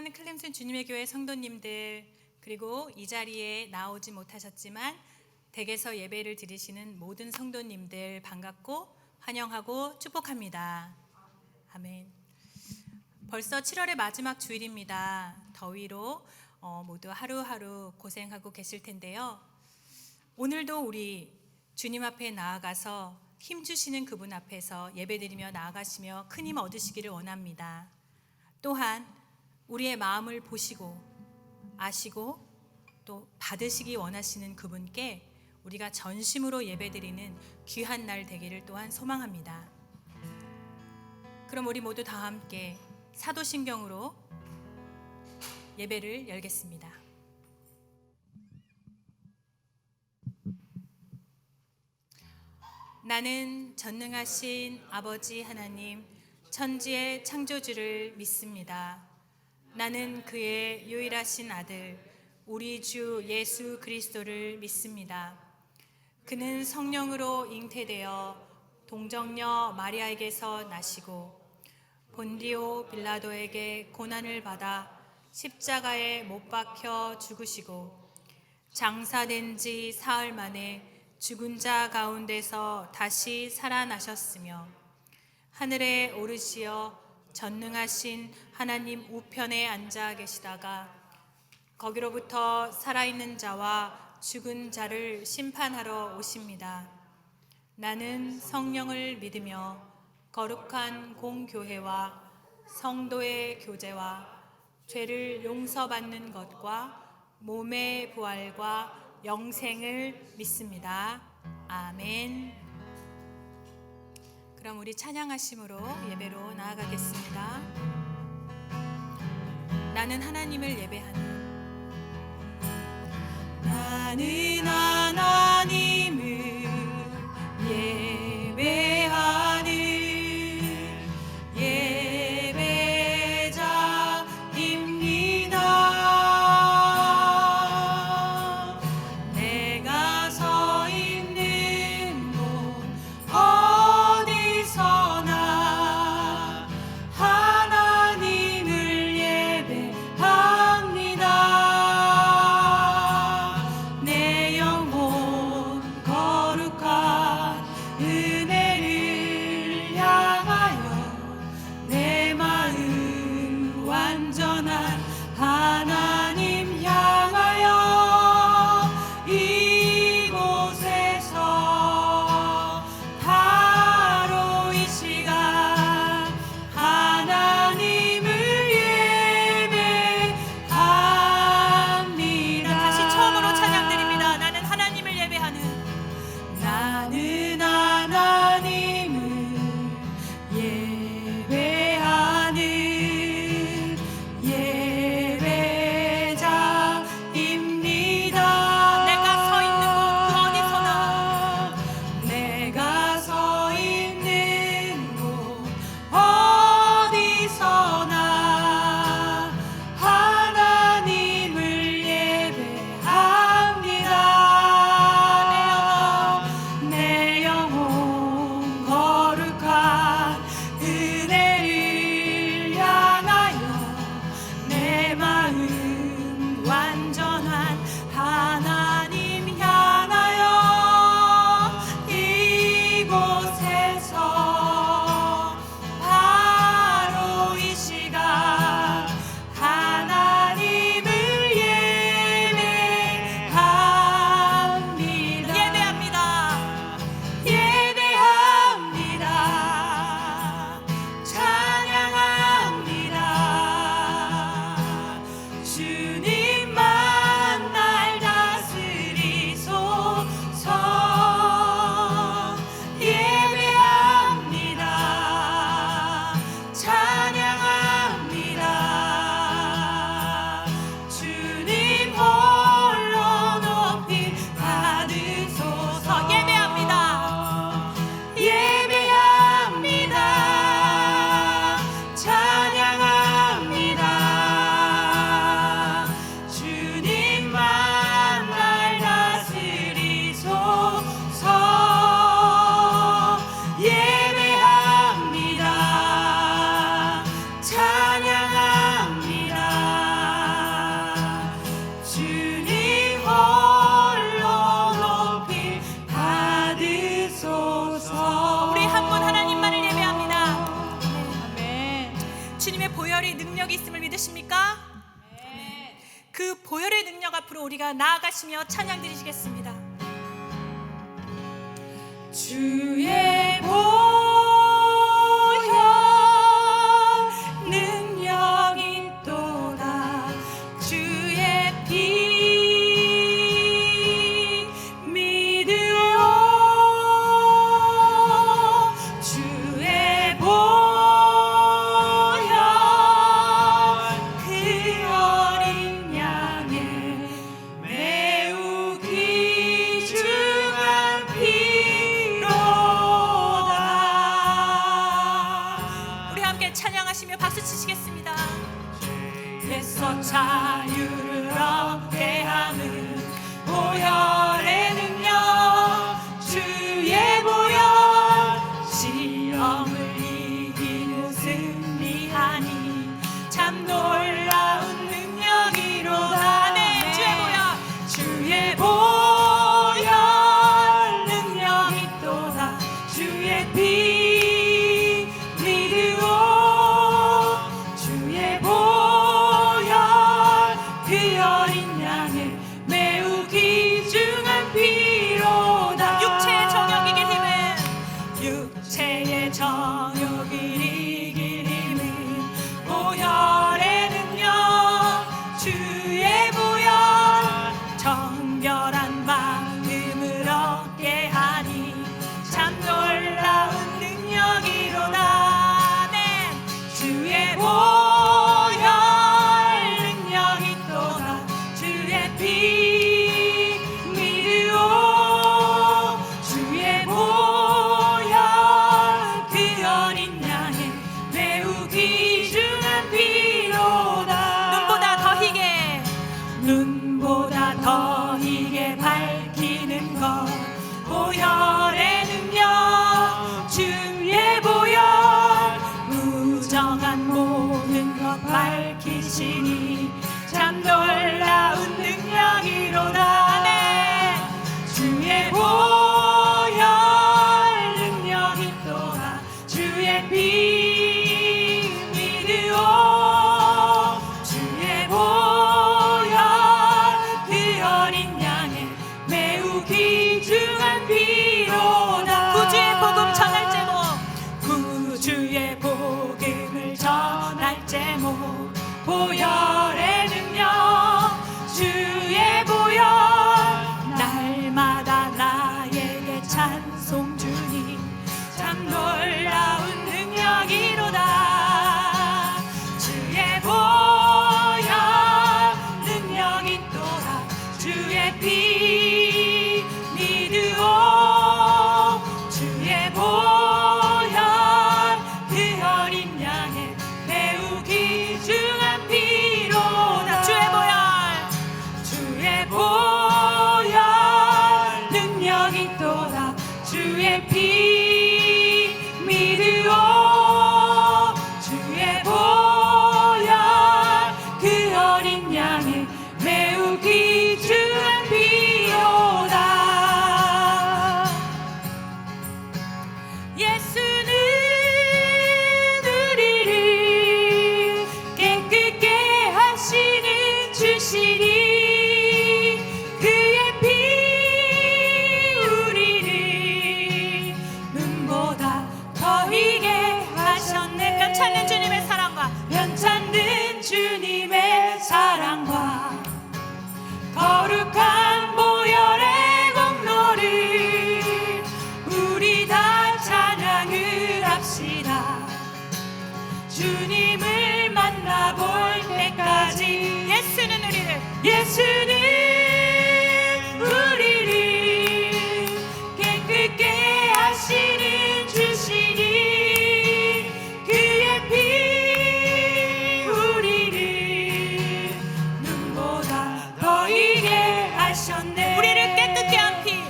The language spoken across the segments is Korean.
사랑하는 클림슨 주님의 교회 성도님들, 그리고 이 자리에 나오지 못하셨지만 댁에서 예배를 드리시는 모든 성도님들 반갑고 환영하고 축복합니다. 아멘. 벌써 7월의 마지막 주일입니다. 더위로 모두 하루하루 고생하고 계실 텐데요. 오늘도 우리 주님 앞에 나아가서 힘주시는 그분 앞에서 예배드리며 나아가시며 큰 힘 얻으시기를 원합니다. 또한 우리의 마음을 보시고 아시고 또 받으시기 원하시는 그분께 우리가 전심으로 예배드리는 귀한 날 되기를 또한 소망합니다. 그럼 우리 모두 다 함께 사도신경으로 예배를 열겠습니다. 나는 전능하신 아버지 하나님, 천지의 창조주를 믿습니다. 나는 그의 유일하신 아들, 우리 주 예수 그리스도를 믿습니다. 그는 성령으로 잉태되어 동정녀 마리아에게서 나시고 본디오 빌라도에게 고난을 받아 십자가에 못 박혀 죽으시고 장사된 지 사흘 만에 죽은 자 가운데서 다시 살아나셨으며 하늘에 오르시어 전능하신 하나님 우편에 앉아 계시다가 거기로부터 살아있는 자와 죽은 자를 심판하러 오십니다. 나는 성령을 믿으며 거룩한 공교회와 성도의 교제와 죄를 용서받는 것과 몸의 부활과 영생을 믿습니다. 아멘. 그럼 우리 찬양하심으로 예배로 나아가겠습니다. 나는 하나님을 예배하는 나는 하나님을 예배하는 예배자입니다. 내가 서 있는 곳 어디서나 하나님을 예배합니다. 내 영혼 있음을 믿으십니까? 그 보혈의 능력 앞으로 우리가 나아가시며 찬양 드리시겠습니다. 주의 보혈 능력이 있도다. 주의 피 믿으오. 주의 보혈 그 어린 양의 매우 귀중한 피로다. 우리 함께 찬양하시며 박수 치시겠습니다. 에서 자유를 얻게 하는 보혈의 능력, 주의 보혈 시험을 이기는 승리하니 참 놀라운 능력이로다. 네, 주의 보혈 능력이 있도다. 주의 피 믿으오. 주의 보혈 그 어린 양의 매우 귀중한 피로다. 육체의 정욕이 이길 힘은, 육체의 정욕이 이길 힘은 보혈의 능력, 주의 보혈 정결한 마음을 얻게 하니 참 놀라운 능력이로다. 네, 주의 보혈 능력이 있도다. 주의 피 믿으오. 주의 보혈 그 어린 양의 매우 귀중한 피로다. 눈보다 더 희게 밝히는 것 보혈의 능력, 주의 보혈 무정한 모든 것 밝히시니 참 놀라운 능력이로다. 네, 주의 보혈 능력이 있도다. 주의 피 믿으오. 주의 보혈 그 어린 양의 매우 귀중한 피로다. 구주의 복음 전할 제목, 구주의 복음을 전할 제목 보혈의 능력, 주의 보혈 날마다 나에게 찬송 주니 참 놀라운 능력이로다. 주의 보혈 능력이 있도다. 주의 피 믿으오. 주의 보혈 그 어린 양의 매우 귀중한 피로다. 주의 보혈, 주의 보혈 능력이 있도다. 주의 피 믿으오. 주의 보혈 그 어린 양의 매우 귀중한 피로다. 예수는 우리를 깨끗게 하시는 주시니 그의 피 우리를 눈보다 더 희게 하셨네. 변찮는 주님의 사랑과, 변찮는 주님의 사랑과 거룩한 보혈의 공로를 우리 다 찬양을 합시다. 주님을 만나볼 때까지 예수는 우리를 깨끗게 하시는 주시니 그의 피 우리를 눈보다 더 희게 하셨네. 우리를 깨끗게 한 피,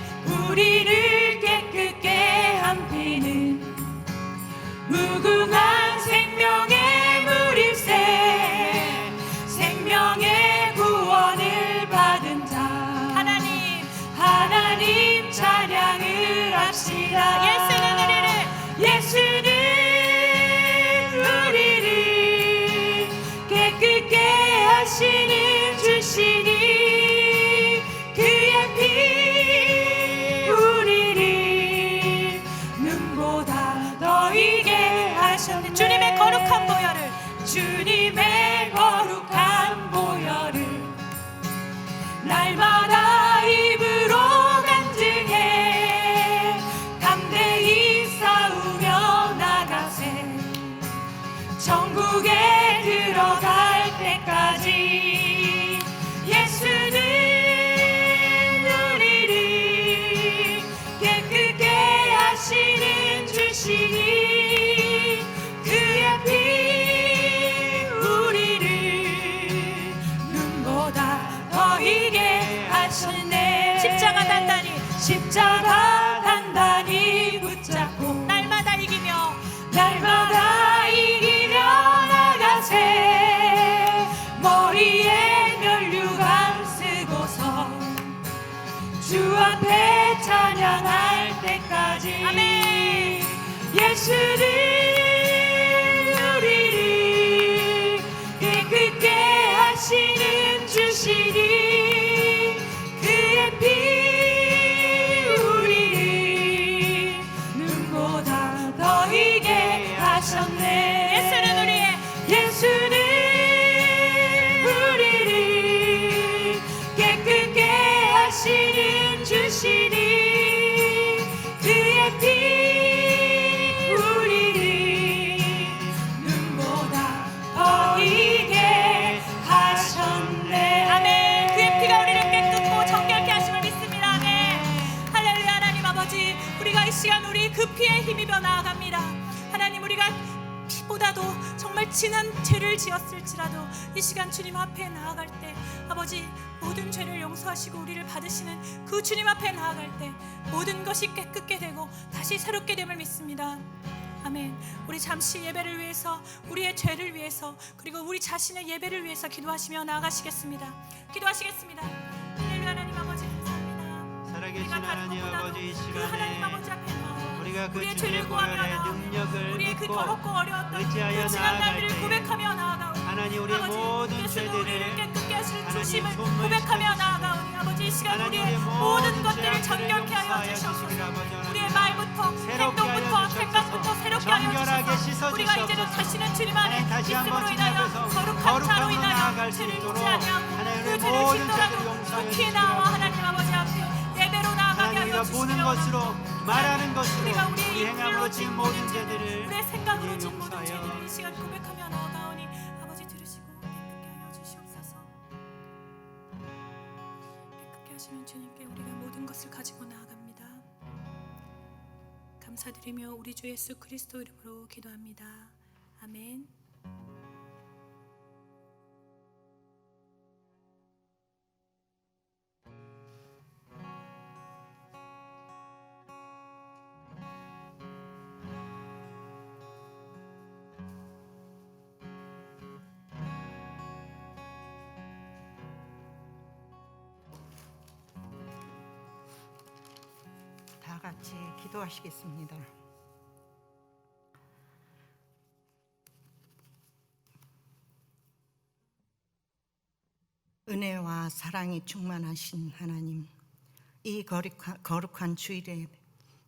우리를 깨끗게 한 피는 무궁한 생명의 물일세. 생명의 구원을 받은 자 하나님 찬양을 합시다. 예수는 우리를 보이게 하셨네. 주님의 거룩한 보혈을, 주님의 거룩한 보혈을 날마다 입으로 간증해 담대히 싸우며 나가세. 천국에 들어갈 때까지 예수는 우리를 깨끗게 하시는 주시니 그의 피 우리를 눈보다 더 이게 하셨네. 십자가 단단히 붙잡고 날마다 이기며 나가세. 머리에 면류관 쓰고서 주 앞에 찬양할 때까지. 아멘. 예수는 우리를 깨끗게 하시는 주시니 그의 피 우리를 눈보다 더 이게 하셨네. 예수는 우리를 깨끗게 하시는 주시니 그의 피 우리를 눈보다 더 이게 하셨네. 아멘. 그의 피가 우리를 깨끗고 정결케 하심을 믿습니다. 아멘. 할렐루야. 하나님 아버지, 우리가 이 시간 우리 그 피에 힘입어 나아갑니다. 하나님, 우리가 피보다도 정말 진한 죄를 지었을지라도 이 시간 주님 앞에 나아갈 때 아버지, 모든 죄를 용서하시고 우리를 받으시는 그 주님 앞에 나아갈 때 모든 것이 깨끗게 되고 다시 새롭게 됨을 믿습니다. 아멘. 우리 잠시 예배를 위해서, 우리의 죄를 위해서, 그리고 우리 자신의 예배를 위해서 기도하시며 나아가시겠습니다. 기도하시겠습니다. 할렐루야. 하나님 아버지, 감사합니다. 살아계신 하나님 아버지, 이 그 시간에 하나님 아버지 앞에 우리가 그 우리의 주님의 죄를 구하며 보혈의 나아가고 능력을 우리의 그 믿고 더럽고 어려웠던 의지하여 그 지난 나아갈 날들을 때 고백하며 나아가오니 하나님, 우리의 아버지, 모든 예수는 우리를 죄들을 깨끗게 하실 하나님 주심을 선물 고백하며 시켜주시고 나아가오니 아버지, 이 시간 하나님, 우리의 우리의 모든 모든 것들을 죄악들을 정결케 하여 용서하여 주시옵소서. 주시기를 아버지 하나님, 우리의 말부터 새롭게 하여 행동부터 주시옵소서. 생각부터 새롭게 하여 정결하게 주소서. 씻어 우리가 이제는 주시옵소서. 다시는 주님 안에 하나님, 다시 한번 믿음으로 주님 인하여 앞에서 거룩한 차로 거룩함으로 인하여 나아갈 수 죄를 있도록 짓지 아니하고 하나님, 그 우리의 죄를 모든 짓더라도 죄를 용서하여 속히 주시기를 나와 아버지. 하나님 아버지 앞에 예배로 나아가게 하나님, 하여 우리가 보는 주시기를 것으로, 말하는 것으로, 우리가 우리의 우리 행함으로 입술로 지은 진 모든 모든 죄들을 우리의 생각으로 하나님 진 모든 용서하여 죄들을 이 시간 고백하며 나아가오니 아버지, 들으시고 깨끗게 하여 주시옵소서. 깨끗게 하시는 주님께 우리가 모든 것을 가지고 나아갑니다. 감사드리며 우리 주 예수 그리스도 이름으로 기도합니다. 아멘. 다 같이 기도하시겠습니다. 은혜와 사랑이 충만하신 하나님, 이 거룩한 주일에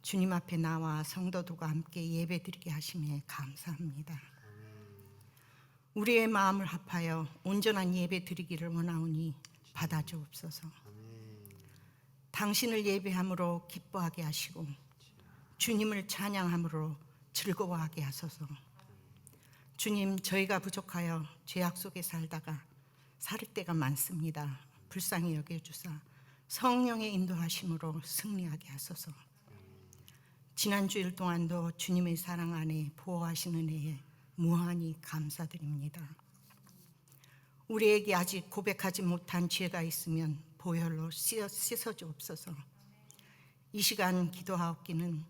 주님 앞에 나와 성도들과 함께 예배드리게 하심에 감사합니다. 우리의 마음을 합하여 온전한 예배 드리기를 원하오니 받아주옵소서. 당신을 예배함으로 기뻐하게 하시고 주님을 찬양함으로 즐거워하게 하소서. 주님, 저희가 부족하여 죄악 속에 살다가 살 때가 많습니다. 불쌍히 여겨주사 성령의 인도하심으로 승리하게 하소서. 지난 주일 동안도 주님의 사랑 안에 보호하시는 은혜에 무한히 감사드립니다. 우리에게 아직 고백하지 못한 죄가 있으면 보혈로 씻어주옵소서. 이 시간 기도하옵기는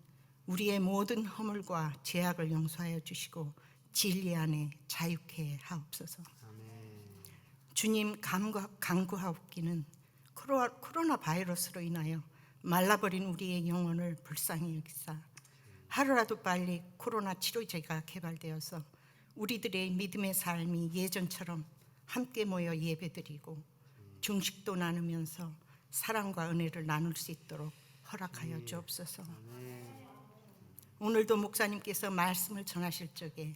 우리의 모든 허물과 죄악을 용서하여 주시고 진리 안에 자유케 하옵소서. 주님, 간구하옵기는 코로나 바이러스로 인하여 말라버린 우리의 영혼을 불쌍히 여기사 하루라도 빨리 코로나 치료제가 개발되어서 우리들의 믿음의 삶이 예전처럼 함께 모여 예배드리고 중식도 나누면서 사랑과 은혜를 나눌 수 있도록 허락하여 주옵소서. 오늘도 목사님께서 말씀을 전하실 적에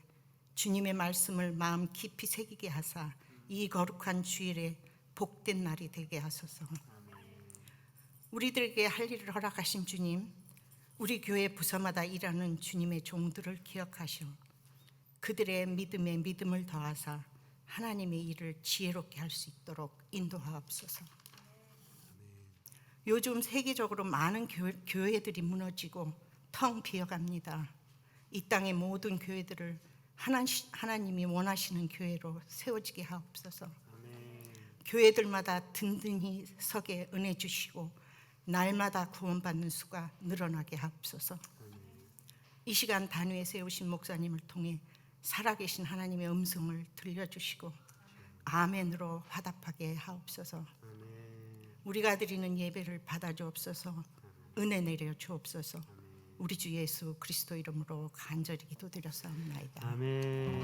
주님의 말씀을 마음 깊이 새기게 하사 이 거룩한 주일에 복된 날이 되게 하소서. 우리들에게 할 일을 허락하신 주님, 우리 교회 부서마다 일하는 주님의 종들을 기억하시오. 그들의 믿음에 믿음을 더하사 하나님의 일을 지혜롭게 할 수 있도록 인도하옵소서. 요즘 세계적으로 많은 교회들이 무너지고 텅 비어갑니다. 이 땅의 모든 교회들을 하나님이 원하시는 교회로 세워지게 하옵소서. 교회들마다 든든히 서게 은혜 주시고 날마다 구원받는 수가 늘어나게 하옵소서. 이 시간 단위에 세우신 목사님을 통해 살아계신 하나님의 음성을 들려주시고 아멘으로 화답하게 하옵소서. 우리가 드리는 예배를 받아주옵소서. 은혜 내려 주옵소서. 우리 주 예수 그리스도 이름으로 간절히 기도드렸사옵나이다. 아멘.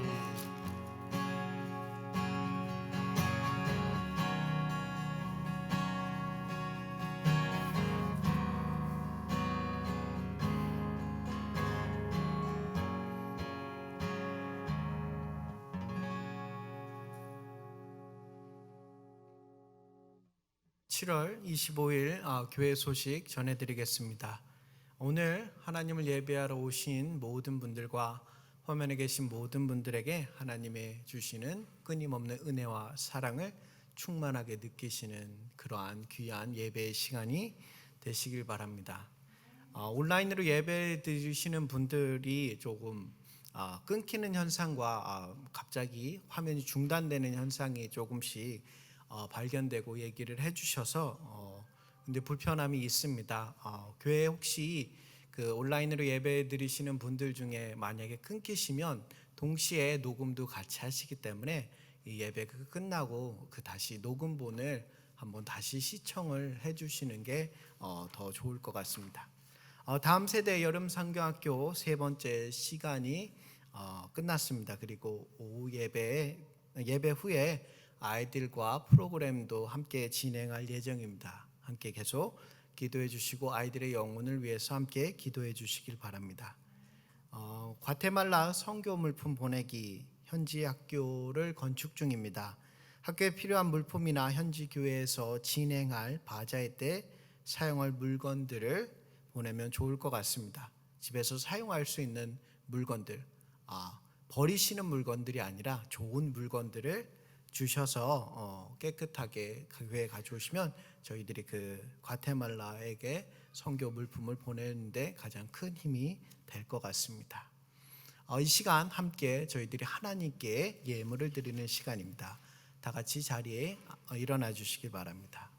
7월 25일 교회 소식 전해드리겠습니다. 오늘 하나님을 예배하러 오신 모든 분들과 화면에 계신 모든 분들에게 하나님의 주시는 끊임없는 은혜와 사랑을 충만하게 느끼시는 그러한 귀한 예배의 시간이 되시길 바랍니다. 온라인으로 예배 드리시는 분들이 조금 끊기는 현상과 갑자기 화면이 중단되는 현상이 조금씩 발견되고 얘기를 해주셔서 근데 불편함이 있습니다. 교회 혹시 그 온라인으로 예배 드리시는 분들 중에 만약에 끊기시면 동시에 녹음도 같이 하시기 때문에 이 예배가 끝나고 그 다시 녹음본을 한번 다시 시청을 해주시는 게 더 좋을 것 같습니다. 다음 세대 여름 상경학교 세 번째 시간이 끝났습니다. 그리고 오후 예배 후에 아이들과 프로그램도 함께 진행할 예정입니다. 함께 계속 기도해 주시고 아이들의 영혼을 위해서 함께 기도해 주시길 바랍니다. 과테말라 선교 물품 보내기 현지 학교를 건축 중입니다. 학교에 필요한 물품이나 현지 교회에서 진행할 바자회 때 사용할 물건들을 보내면 좋을 것 같습니다. 집에서 사용할 수 있는 물건들, 버리시는 물건들이 아니라 좋은 물건들을 주셔서 깨끗하게 교회에 가져오시면 저희들이 그 과테말라에게 선교 물품을 보내는데 가장 큰 힘이 될 것 같습니다. 이 시간 함께 저희들이 하나님께 예물을 드리는 시간입니다. 다 같이 자리에 일어나 주시기 바랍니다.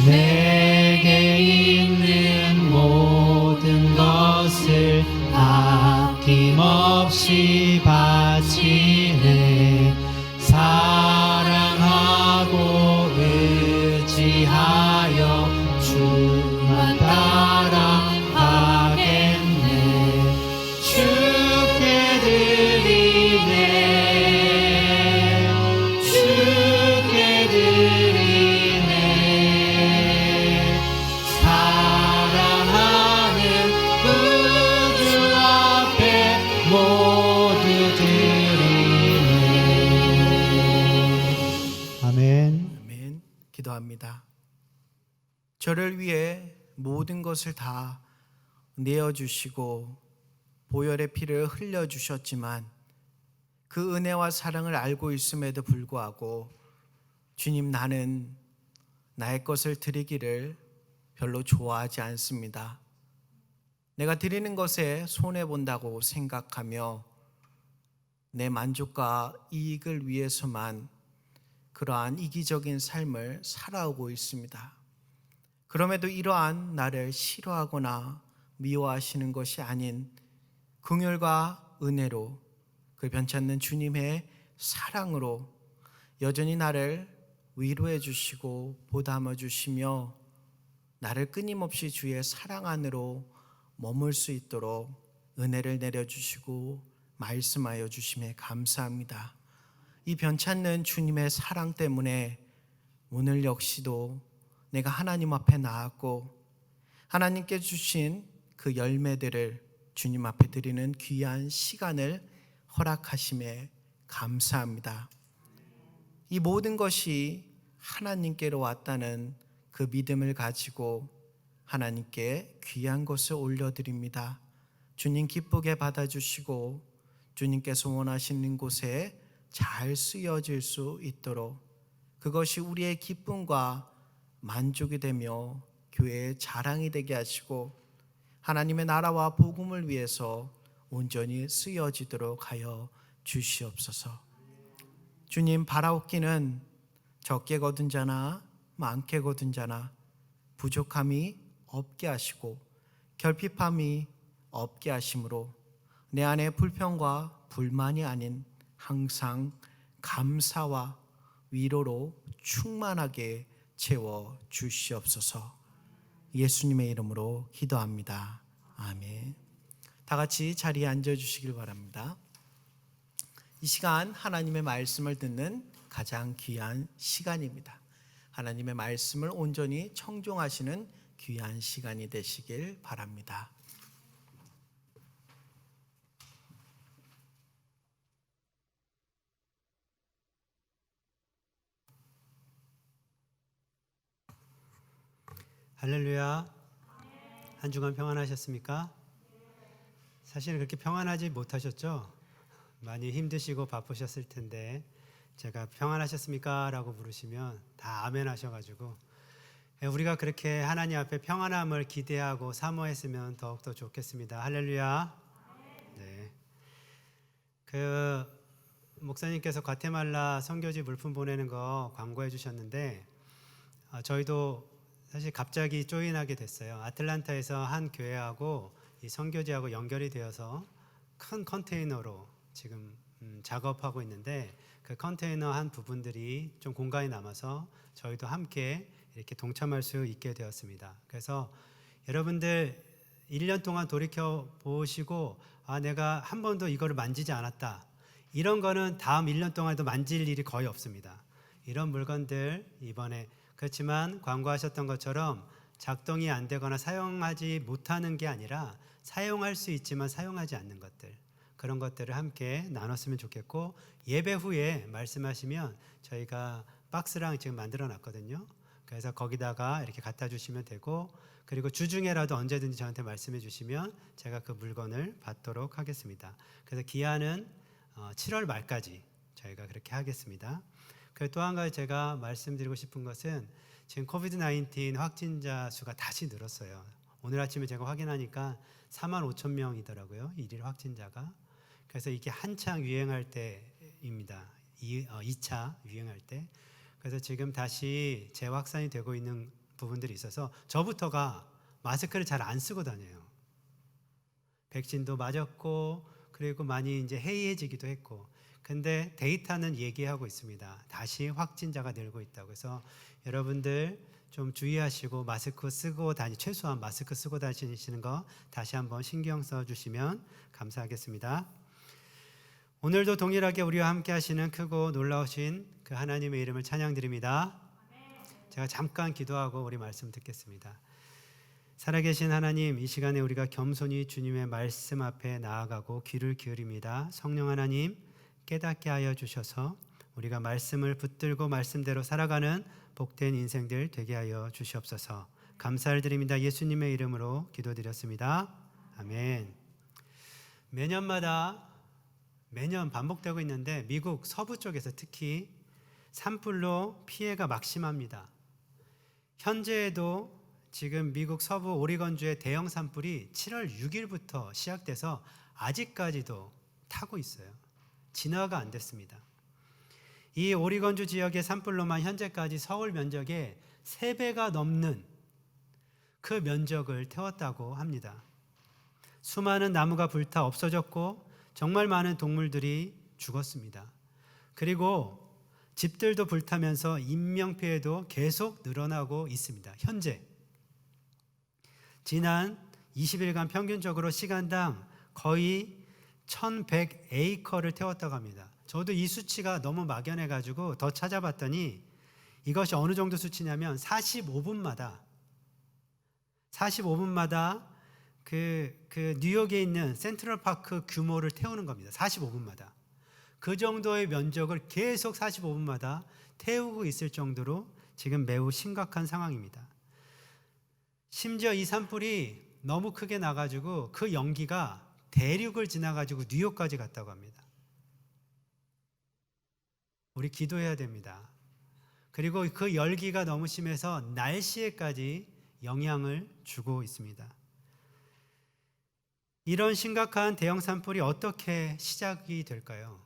내게 있는 모든 것을 아낌없이 바치네. 사랑하고 의지하여 주만 따라가겠네. 주께 드리네. 주께 드리네. 사랑하는 구주 앞에 모두 드리네. 아멘. 아멘. 기도합니다. 저를 위해 모든 것을 다 내어주시고 보혈의 피를 흘려주셨지만 그 은혜와 사랑을 알고 있음에도 불구하고 주님, 나는 나의 것을 드리기를 별로 좋아하지 않습니다. 내가 드리는 것에 손해본다고 생각하며 내 만족과 이익을 위해서만 그러한 이기적인 삶을 살아오고 있습니다. 그럼에도 이러한 나를 싫어하거나 미워하시는 것이 아닌 긍휼과 은혜로 그 변찮는 주님의 사랑으로 여전히 나를 위로해 주시고 보담아 주시며 나를 끊임없이 주의 사랑 안으로 머물 수 있도록 은혜를 내려주시고 말씀하여 주심에 감사합니다. 이 변찮는 주님의 사랑 때문에 오늘 역시도 내가 하나님 앞에 나았고 하나님께 주신 그 열매들을 주님 앞에 드리는 귀한 시간을 허락하심에 감사합니다. 이 모든 것이 하나님께로 왔다는 그 믿음을 가지고 하나님께 귀한 것을 올려드립니다. 주님 기쁘게 받아주시고 주님께서 원하시는 곳에 잘 쓰여질 수 있도록 그것이 우리의 기쁨과 만족이 되며 교회의 자랑이 되게 하시고 하나님의 나라와 복음을 위해서 온전히 쓰여지도록 하여 주시옵소서. 주님, 바라옵기는 적게 거둔 자나 많게 거둔 자나 부족함이 없게 하시고 결핍함이 없게 하심으로 내 안에 불평과 불만이 아닌 항상 감사와 위로로 충만하게 채워 주시옵소서. 예수님의 이름으로 기도합니다. 아멘. 다 같이 자리에 앉아 주시길 바랍니다. 이 시간 하나님의 말씀을 듣는 가장 귀한 시간입니다. 하나님의 말씀을 온전히 청종하시는 귀한 시간이 되시길 바랍니다. 할렐루야. 한 주간 평안하셨습니까? 사실 그렇게 평안하지 못하셨죠? 많이 힘드시고 바쁘셨을 텐데 제가 평안하셨습니까? 라고 물으시면 다 아멘 하셔가지고 우리가 그렇게 하나님 앞에 평안함을 기대하고 사모했으면 더욱더 좋겠습니다. 할렐루야. 네. 목사님께서 과테말라 선교지 물품 보내는 거 광고해 주셨는데 저희도 사실 갑자기 조인하게 됐어요. 아틀란타에서 한 교회하고 이 선교지하고 연결이 되어서 큰 컨테이너로 지금 작업하고 있는데 그 컨테이너 한 부분들이 좀 공간이 남아서 저희도 함께 이렇게 동참할 수 있게 되었습니다. 그래서 여러분들 1년 동안 돌이켜 보시고 내가 한 번도 이거를 만지지 않았다. 이런 거는 다음 1년 동안도 만질 일이 거의 없습니다. 이런 물건들 이번에 그렇지만 광고하셨던 것처럼 작동이 안 되거나 사용하지 못하는 게 아니라 사용할 수 있지만 사용하지 않는 것들 그런 것들을 함께 나눴으면 좋겠고 예배 후에 말씀하시면 저희가 박스랑 지금 만들어 놨거든요. 그래서 거기다가 이렇게 갖다 주시면 되고 그리고 주중에라도 언제든지 저한테 말씀해 주시면 제가 그 물건을 받도록 하겠습니다. 그래서 기한은 7월 말까지 저희가 그렇게 하겠습니다. 그리고 또 한 가지 제가 말씀드리고 싶은 것은 지금 코비드 19 확진자 수가 다시 늘었어요. 오늘 아침에 제가 확인하니까 4만 5천 명이더라고요. 일일 확진자가. 그래서 이게 한창 유행할 때입니다. 2차 유행할 때. 그래서 지금 다시 재확산이 되고 있는 부분들이 있어서 저부터가 마스크를 잘 안 쓰고 다녀요. 백신도 맞았고 그리고 많이 이제 해이해지기도 했고 근데 데이터는 얘기하고 있습니다. 다시 확진자가 늘고 있다고 해서 여러분들 좀 주의하시고 마스크 쓰고 최소한 마스크 쓰고 다니시는 거 다시 한번 신경 써주시면 감사하겠습니다. 오늘도 동일하게 우리와 함께 하시는 크고 놀라우신 그 하나님의 이름을 찬양드립니다. 제가 잠깐 기도하고 우리 말씀 듣겠습니다. 살아계신 하나님, 이 시간에 우리가 겸손히 주님의 말씀 앞에 나아가고 귀를 기울입니다. 성령 하나님 깨닫게 하여 주셔서 우리가 말씀을 붙들고 말씀대로 살아가는 복된 인생들 되게 하여 주시옵소서. 감사를 드립니다. 예수님의 이름으로 기도드렸습니다. 아멘. 매년 반복되고 있는데 미국 서부 쪽에서 특히 산불로 피해가 막심합니다. 현재에도 지금 미국 서부 오리건주의 대형 산불이 7월 6일부터 시작돼서 아직까지도 타고 있어요. 진화가 안 됐습니다. 이 오리건주 지역의 산불로만 현재까지 서울 면적의 3배가 넘는 그 면적을 태웠다고 합니다. 수많은 나무가 불타 없어졌고 정말 많은 동물들이 죽었습니다. 그리고 집들도 불타면서 인명피해도 계속 늘어나고 있습니다. 현재 지난 20일간 평균적으로 시간당 거의 1100에이커를 태웠다고 합니다. 저도 이 수치가 너무 막연해가지고 더 찾아봤더니 이것이 어느 정도 수치냐면 45분마다 그 뉴욕에 있는 센트럴파크 규모를 태우는 겁니다. 45분마다. 그 정도의 면적을 계속 45분마다 태우고 있을 정도로 지금 매우 심각한 상황입니다. 심지어 이 산불이 너무 크게 나가지고 그 연기가 대륙을 지나가지고 뉴욕까지 갔다고 합니다. 우리 기도해야 됩니다. 그리고 그 열기가 너무 심해서 날씨에까지 영향을 주고 있습니다. 이런 심각한 대형 산불이 어떻게 시작이 될까요?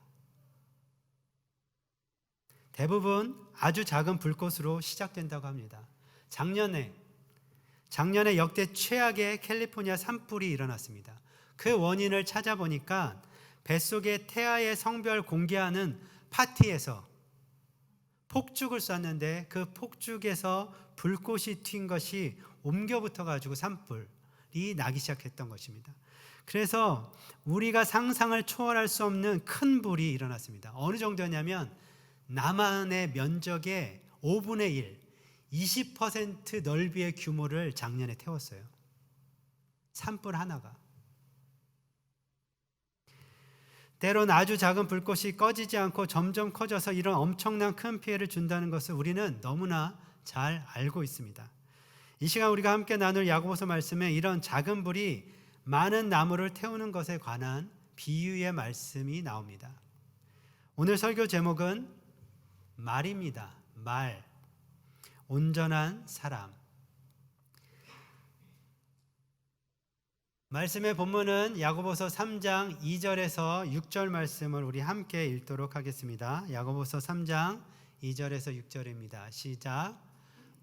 대부분 아주 작은 불꽃으로 시작된다고 합니다. 작년에 역대 최악의 캘리포니아 산불이 일어났습니다. 그 원인을 찾아보니까 뱃속에 태아의 성별 공개하는 파티에서 폭죽을 쐈는데 그 폭죽에서 불꽃이 튄 것이 옮겨 붙어 가지고 산불이 나기 시작했던 것입니다. 그래서 우리가 상상을 초월할 수 없는 큰 불이 일어났습니다. 어느 정도냐면 남한의 면적의 5분의 1, 20% 넓이의 규모를 작년에 태웠어요. 산불 하나가. 때론 아주 작은 불꽃이 꺼지지 않고 점점 커져서 이런 엄청난 큰 피해를 준다는 것을 우리는 너무나 잘 알고 있습니다. 이 시간 우리가 함께 나눌 야고보서 말씀에 이런 작은 불이 많은 나무를 태우는 것에 관한 비유의 말씀이 나옵니다. 오늘 설교 제목은 말입니다. 말. 온전한 사람. 말씀의 본문은 야고보서 3장 2절에서 6절 말씀을 우리 함께 읽도록 하겠습니다. 야고보서 3장 2절에서 6절입니다. 시작.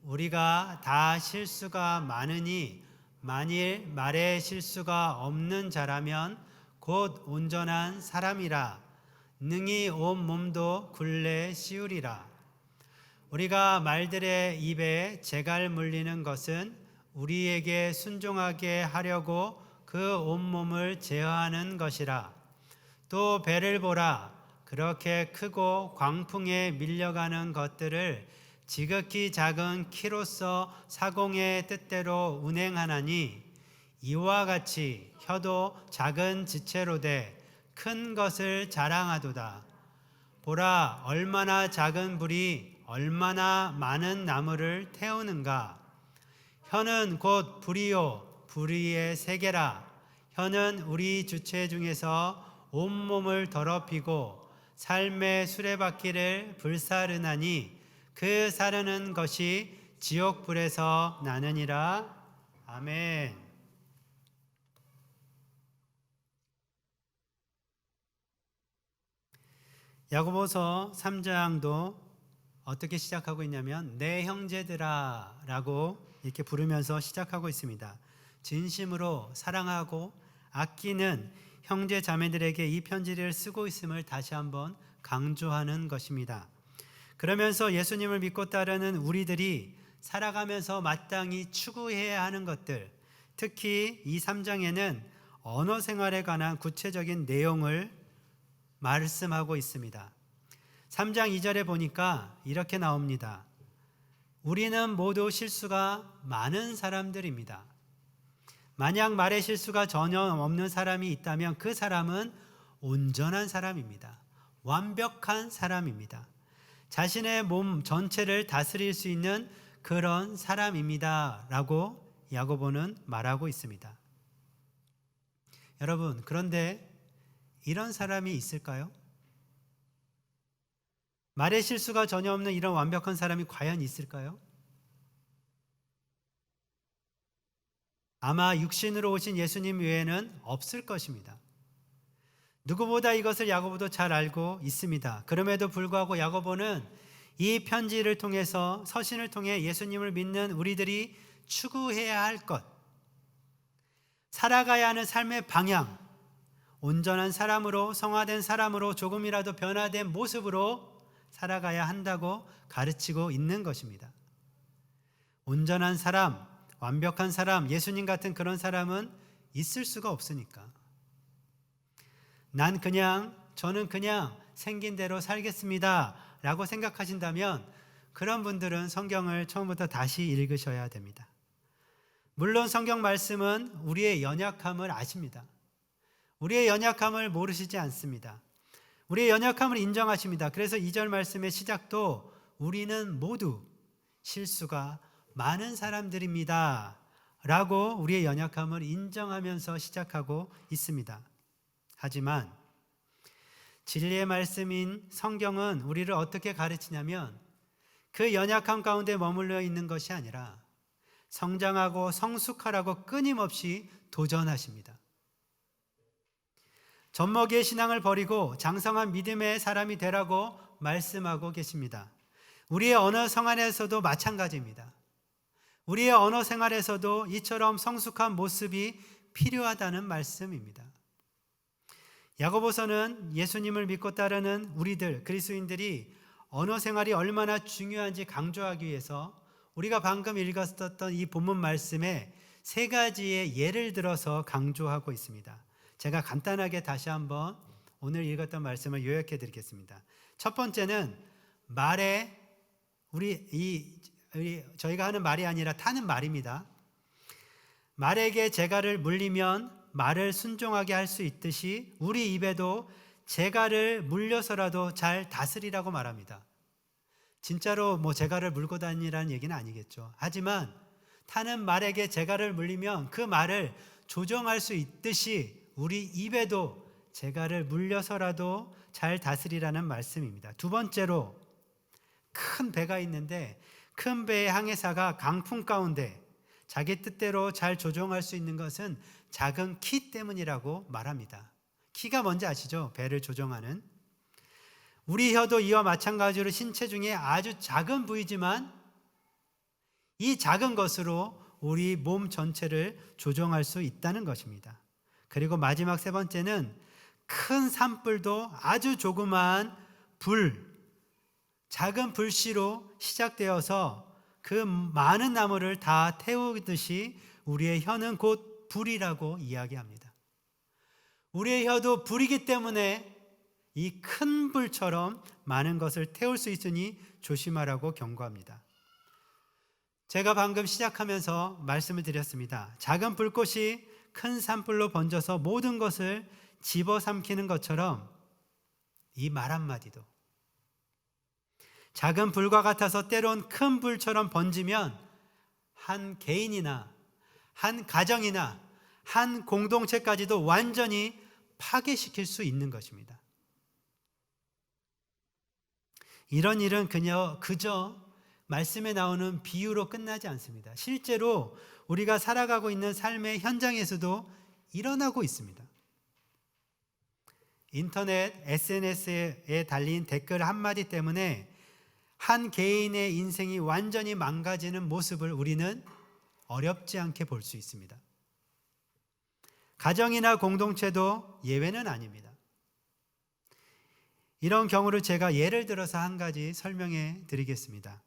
우리가 다 실수가 많으니 만일 말에 실수가 없는 자라면 곧 온전한 사람이라 능히 온 몸도 굴레 씌우리라. 우리가 말들의 입에 재갈 물리는 것은 우리에게 순종하게 하려고 그 온몸을 제어하는 것이라. 또 배를 보라. 그렇게 크고 광풍에 밀려가는 것들을 지극히 작은 키로서 사공의 뜻대로 운행하나니 이와 같이 혀도 작은 지체로 돼 큰 것을 자랑하도다. 보라, 얼마나 작은 불이 얼마나 많은 나무를 태우는가. 혀는 곧 불이요 불의의 세계라. 혀는 우리 주체 중에서 온몸을 더럽히고 삶의 수레바퀴를 불사르나니 그 사르는 것이 지옥불에서 나느니라. 아멘. 야고보서 3장도 어떻게 시작하고 있냐면 내 형제들아 라고 이렇게 부르면서 시작하고 있습니다. 진심으로 사랑하고 아끼는 형제 자매들에게 이 편지를 쓰고 있음을 다시 한번 강조하는 것입니다. 그러면서 예수님을 믿고 따르는 우리들이 살아가면서 마땅히 추구해야 하는 것들, 특히 이 3장에는 언어 생활에 관한 구체적인 내용을 말씀하고 있습니다. 3장 2절에 보니까 이렇게 나옵니다. 우리는 모두 실수가 많은 사람들입니다. 만약 말에 실수가 전혀 없는 사람이 있다면 그 사람은 온전한 사람입니다. 완벽한 사람입니다. 자신의 몸 전체를 다스릴 수 있는 그런 사람입니다. 라고 야고보는 말하고 있습니다. 여러분, 그런데 이런 사람이 있을까요? 말에 실수가 전혀 없는 이런 완벽한 사람이 과연 있을까요? 아마 육신으로 오신 예수님 외에는 없을 것입니다. 누구보다 이것을 야고보도 잘 알고 있습니다. 그럼에도 불구하고 야고보는 이 편지를 통해서 서신을 통해 예수님을 믿는 우리들이 추구해야 할 것, 살아가야 하는 삶의 방향, 온전한 사람으로 성화된 사람으로 조금이라도 변화된 모습으로 살아가야 한다고 가르치고 있는 것입니다. 온전한 사람, 완벽한 사람, 예수님 같은 그런 사람은 있을 수가 없으니까. 저는 그냥 생긴 대로 살겠습니다 라고 생각하신다면 그런 분들은 성경을 처음부터 다시 읽으셔야 됩니다. 물론 성경 말씀은 우리의 연약함을 아십니다. 우리의 연약함을 모르시지 않습니다. 우리의 연약함을 인정하십니다. 그래서 2절 말씀의 시작도 우리는 모두 실수가 많은 사람들입니다 라고 우리의 연약함을 인정하면서 시작하고 있습니다. 하지만 진리의 말씀인 성경은 우리를 어떻게 가르치냐면 그 연약함 가운데 머물러 있는 것이 아니라 성장하고 성숙하라고 끊임없이 도전하십니다. 젖먹이의 신앙을 버리고 장성한 믿음의 사람이 되라고 말씀하고 계십니다. 우리의 언어 생활에서도 마찬가지입니다. 우리의 언어 생활에서도 이처럼 성숙한 모습이 필요하다는 말씀입니다. 야고보서는 예수님을 믿고 따르는 우리들 그리스도인들이 언어 생활이 얼마나 중요한지 강조하기 위해서 우리가 방금 읽었던 이 본문 말씀에 3가지의 예를 들어서 강조하고 있습니다. 제가 간단하게 다시 한번 오늘 읽었던 말씀을 요약해 드리겠습니다. 첫 번째는 말에 저희가 하는 말이 아니라 타는 말입니다. 말에게 재갈을 물리면 말을 순종하게 할 수 있듯이 우리 입에도 재갈을 물려서라도 잘 다스리라고 말합니다. 진짜로 재갈을 물고 다니라는 얘기는 아니겠죠. 하지만 타는 말에게 재갈을 물리면 그 말을 조정할 수 있듯이 우리 입에도 재갈을 물려서라도 잘 다스리라는 말씀입니다. 두 번째로 큰 배가 있는데 큰 배의 항해사가 강풍 가운데 자기 뜻대로 잘 조종할 수 있는 것은 작은 키 때문이라고 말합니다. 키가 뭔지 아시죠? 배를 조종하는. 우리 혀도 이와 마찬가지로 신체 중에 아주 작은 부위지만 이 작은 것으로 우리 몸 전체를 조종할 수 있다는 것입니다. 그리고 마지막 3번째는 큰 산불도 아주 조그마한 작은 불씨로 시작되어서 그 많은 나무를 다 태우듯이 우리의 혀는 곧 불이라고 이야기합니다. 우리의 혀도 불이기 때문에 이 큰 불처럼 많은 것을 태울 수 있으니 조심하라고 경고합니다. 제가 방금 시작하면서 말씀을 드렸습니다. 작은 불꽃이 큰 산불로 번져서 모든 것을 집어삼키는 것처럼 이 말 한마디도 작은 불과 같아서 때론 큰 불처럼 번지면 한 개인이나 한 가정이나 한 공동체까지도 완전히 파괴시킬 수 있는 것입니다. 이런 일은 그저 말씀에 나오는 비유로 끝나지 않습니다. 실제로 우리가 살아가고 있는 삶의 현장에서도 일어나고 있습니다. 인터넷, SNS에 달린 댓글 한마디 때문에 한 개인의 인생이 완전히 망가지는 모습을 우리는 어렵지 않게 볼 수 있습니다. 가정이나 공동체도 예외는 아닙니다. 이런 경우를 제가 예를 들어서 한 가지 설명해 드리겠습니다.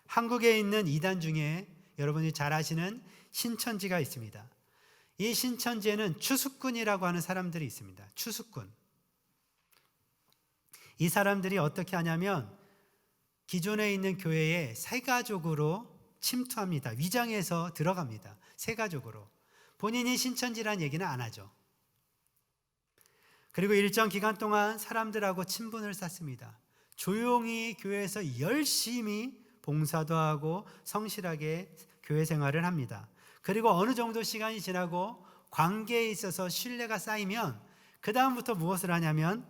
한국에 있는 이단 중에 여러분이 잘 아시는 신천지가 있습니다. 이 신천지에는 추수꾼이라고 하는 사람들이 있습니다. 추수꾼. 이 사람들이 어떻게 하냐면 기존에 있는 교회에 세가족으로 침투합니다. 위장해서 들어갑니다. 세가족으로. 본인이 신천지라는 얘기는 안 하죠. 그리고 일정 기간 동안 사람들하고 친분을 쌓습니다. 조용히 교회에서 열심히 봉사도 하고 성실하게 교회 생활을 합니다. 그리고 어느 정도 시간이 지나고 관계에 있어서 신뢰가 쌓이면 그 다음부터 무엇을 하냐면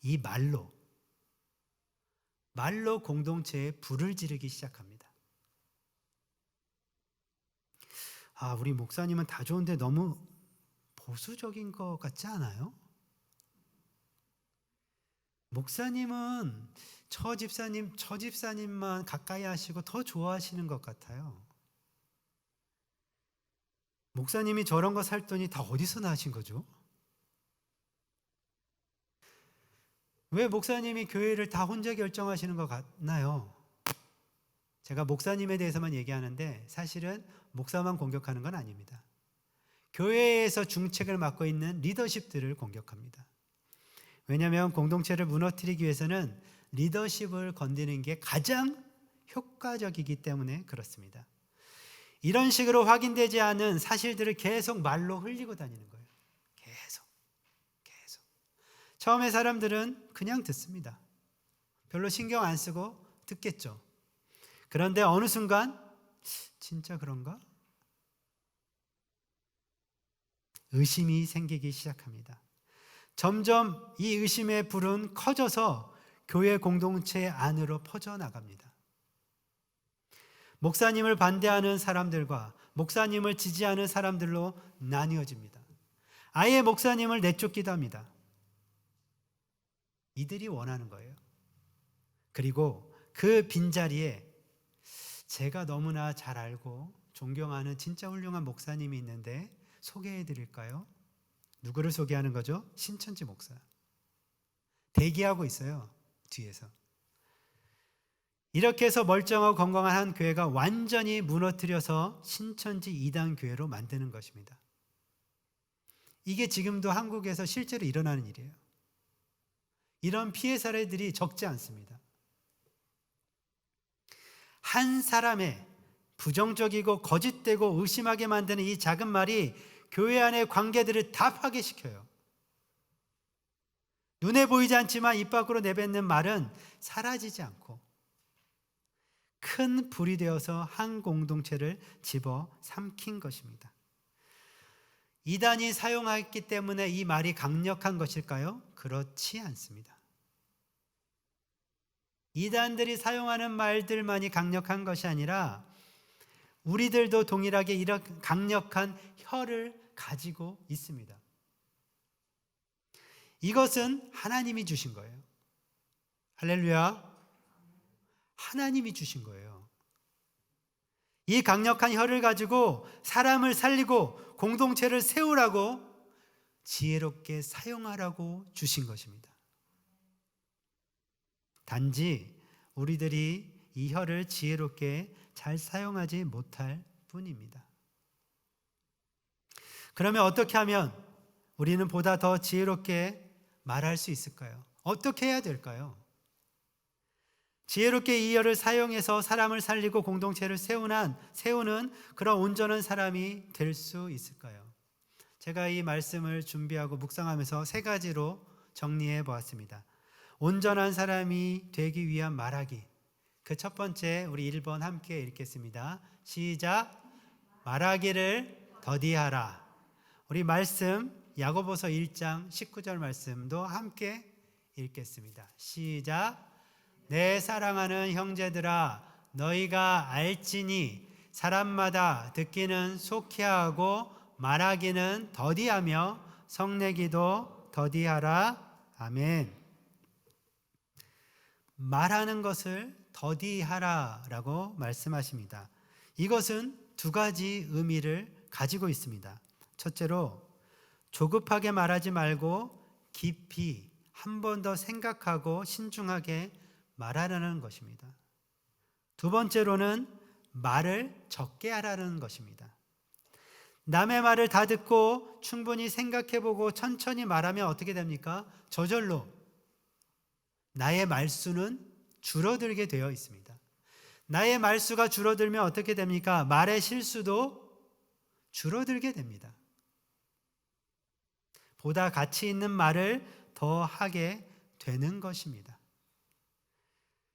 이 말로 공동체에 불을 지르기 시작합니다. 우리 목사님은 다 좋은데 너무 보수적인 것 같지 않아요? 목사님은 저 집사님만 가까이 하시고 더 좋아하시는 것 같아요. 목사님이 저런 거 살 돈이 다 어디서 나신 거죠? 왜 목사님이 교회를 다 혼자 결정하시는 것 같나요? 제가 목사님에 대해서만 얘기하는데 사실은 목사만 공격하는 건 아닙니다. 교회에서 중책을 맡고 있는 리더십들을 공격합니다. 왜냐하면 공동체를 무너뜨리기 위해서는 리더십을 건드리는 게 가장 효과적이기 때문에 그렇습니다. 이런 식으로 확인되지 않은 사실들을 계속 말로 흘리고 다니는 거예요. 계속. 처음에 사람들은 그냥 듣습니다. 별로 신경 안 쓰고 듣겠죠. 그런데 어느 순간 진짜 그런가? 의심이 생기기 시작합니다. 점점 이 의심의 불은 커져서 교회 공동체 안으로 퍼져나갑니다. 목사님을 반대하는 사람들과 목사님을 지지하는 사람들로 나뉘어집니다. 아예 목사님을 내쫓기도 합니다. 이들이 원하는 거예요. 그리고 그 빈자리에 제가 너무나 잘 알고 존경하는 진짜 훌륭한 목사님이 있는데 소개해 드릴까요? 누구를 소개하는 거죠? 신천지 목사. 대기하고 있어요. 뒤에서. 이렇게 해서 멀쩡하고 건강한 한 교회가 완전히 무너뜨려서 신천지 이단 교회로 만드는 것입니다. 이게 지금도 한국에서 실제로 일어나는 일이에요. 이런 피해 사례들이 적지 않습니다. 한 사람의 부정적이고 거짓되고 의심하게 만드는 이 작은 말이 교회 안의 관계들을 다 파괴시켜요. 눈에 보이지 않지만 입 밖으로 내뱉는 말은 사라지지 않고 큰 불이 되어서 한 공동체를 집어 삼킨 것입니다. 이단이 사용했기 때문에 이 말이 강력한 것일까요? 그렇지 않습니다. 이단들이 사용하는 말들만이 강력한 것이 아니라 우리들도 동일하게 이런 강력한 혀를 가지고 있습니다. 이것은 하나님이 주신 거예요. 할렐루야. 하나님이 주신 거예요. 이 강력한 혀를 가지고 사람을 살리고 공동체를 세우라고 지혜롭게 사용하라고 주신 것입니다. 단지 우리들이 이 혀를 지혜롭게 잘 사용하지 못할 뿐입니다. 그러면 어떻게 하면 우리는 보다 더 지혜롭게 말할 수 있을까요? 어떻게 해야 될까요? 지혜롭게 이 혀를 사용해서 사람을 살리고 공동체를 세우는 그런 온전한 사람이 될 수 있을까요? 제가 이 말씀을 준비하고 묵상하면서 세 가지로 정리해 보았습니다. 온전한 사람이 되기 위한 말하기. 그 첫 번째 우리 1번 함께 읽겠습니다. 시작. 말하기를 더디하라. 우리 말씀 야고보서 1장 19절 말씀도 함께 읽겠습니다. 시작. 내 사랑하는 형제들아 너희가 알지니 사람마다 듣기는 속히하고 말하기는 더디하며 성내기도 더디하라. 아멘. 말하는 것을 더디하라라고 말씀하십니다. 이것은 두 가지 의미를 가지고 있습니다. 첫째로 조급하게 말하지 말고 깊이 한 번 더 생각하고 신중하게 말하라는 것입니다. 두 번째로는 말을 적게 하라는 것입니다. 남의 말을 다 듣고 충분히 생각해보고 천천히 말하면 어떻게 됩니까? 저절로 나의 말수는 줄어들게 되어 있습니다. 나의 말수가 줄어들면 어떻게 됩니까? 말의 실수도 줄어들게 됩니다. 보다 가치 있는 말을 더 하게 되는 것입니다.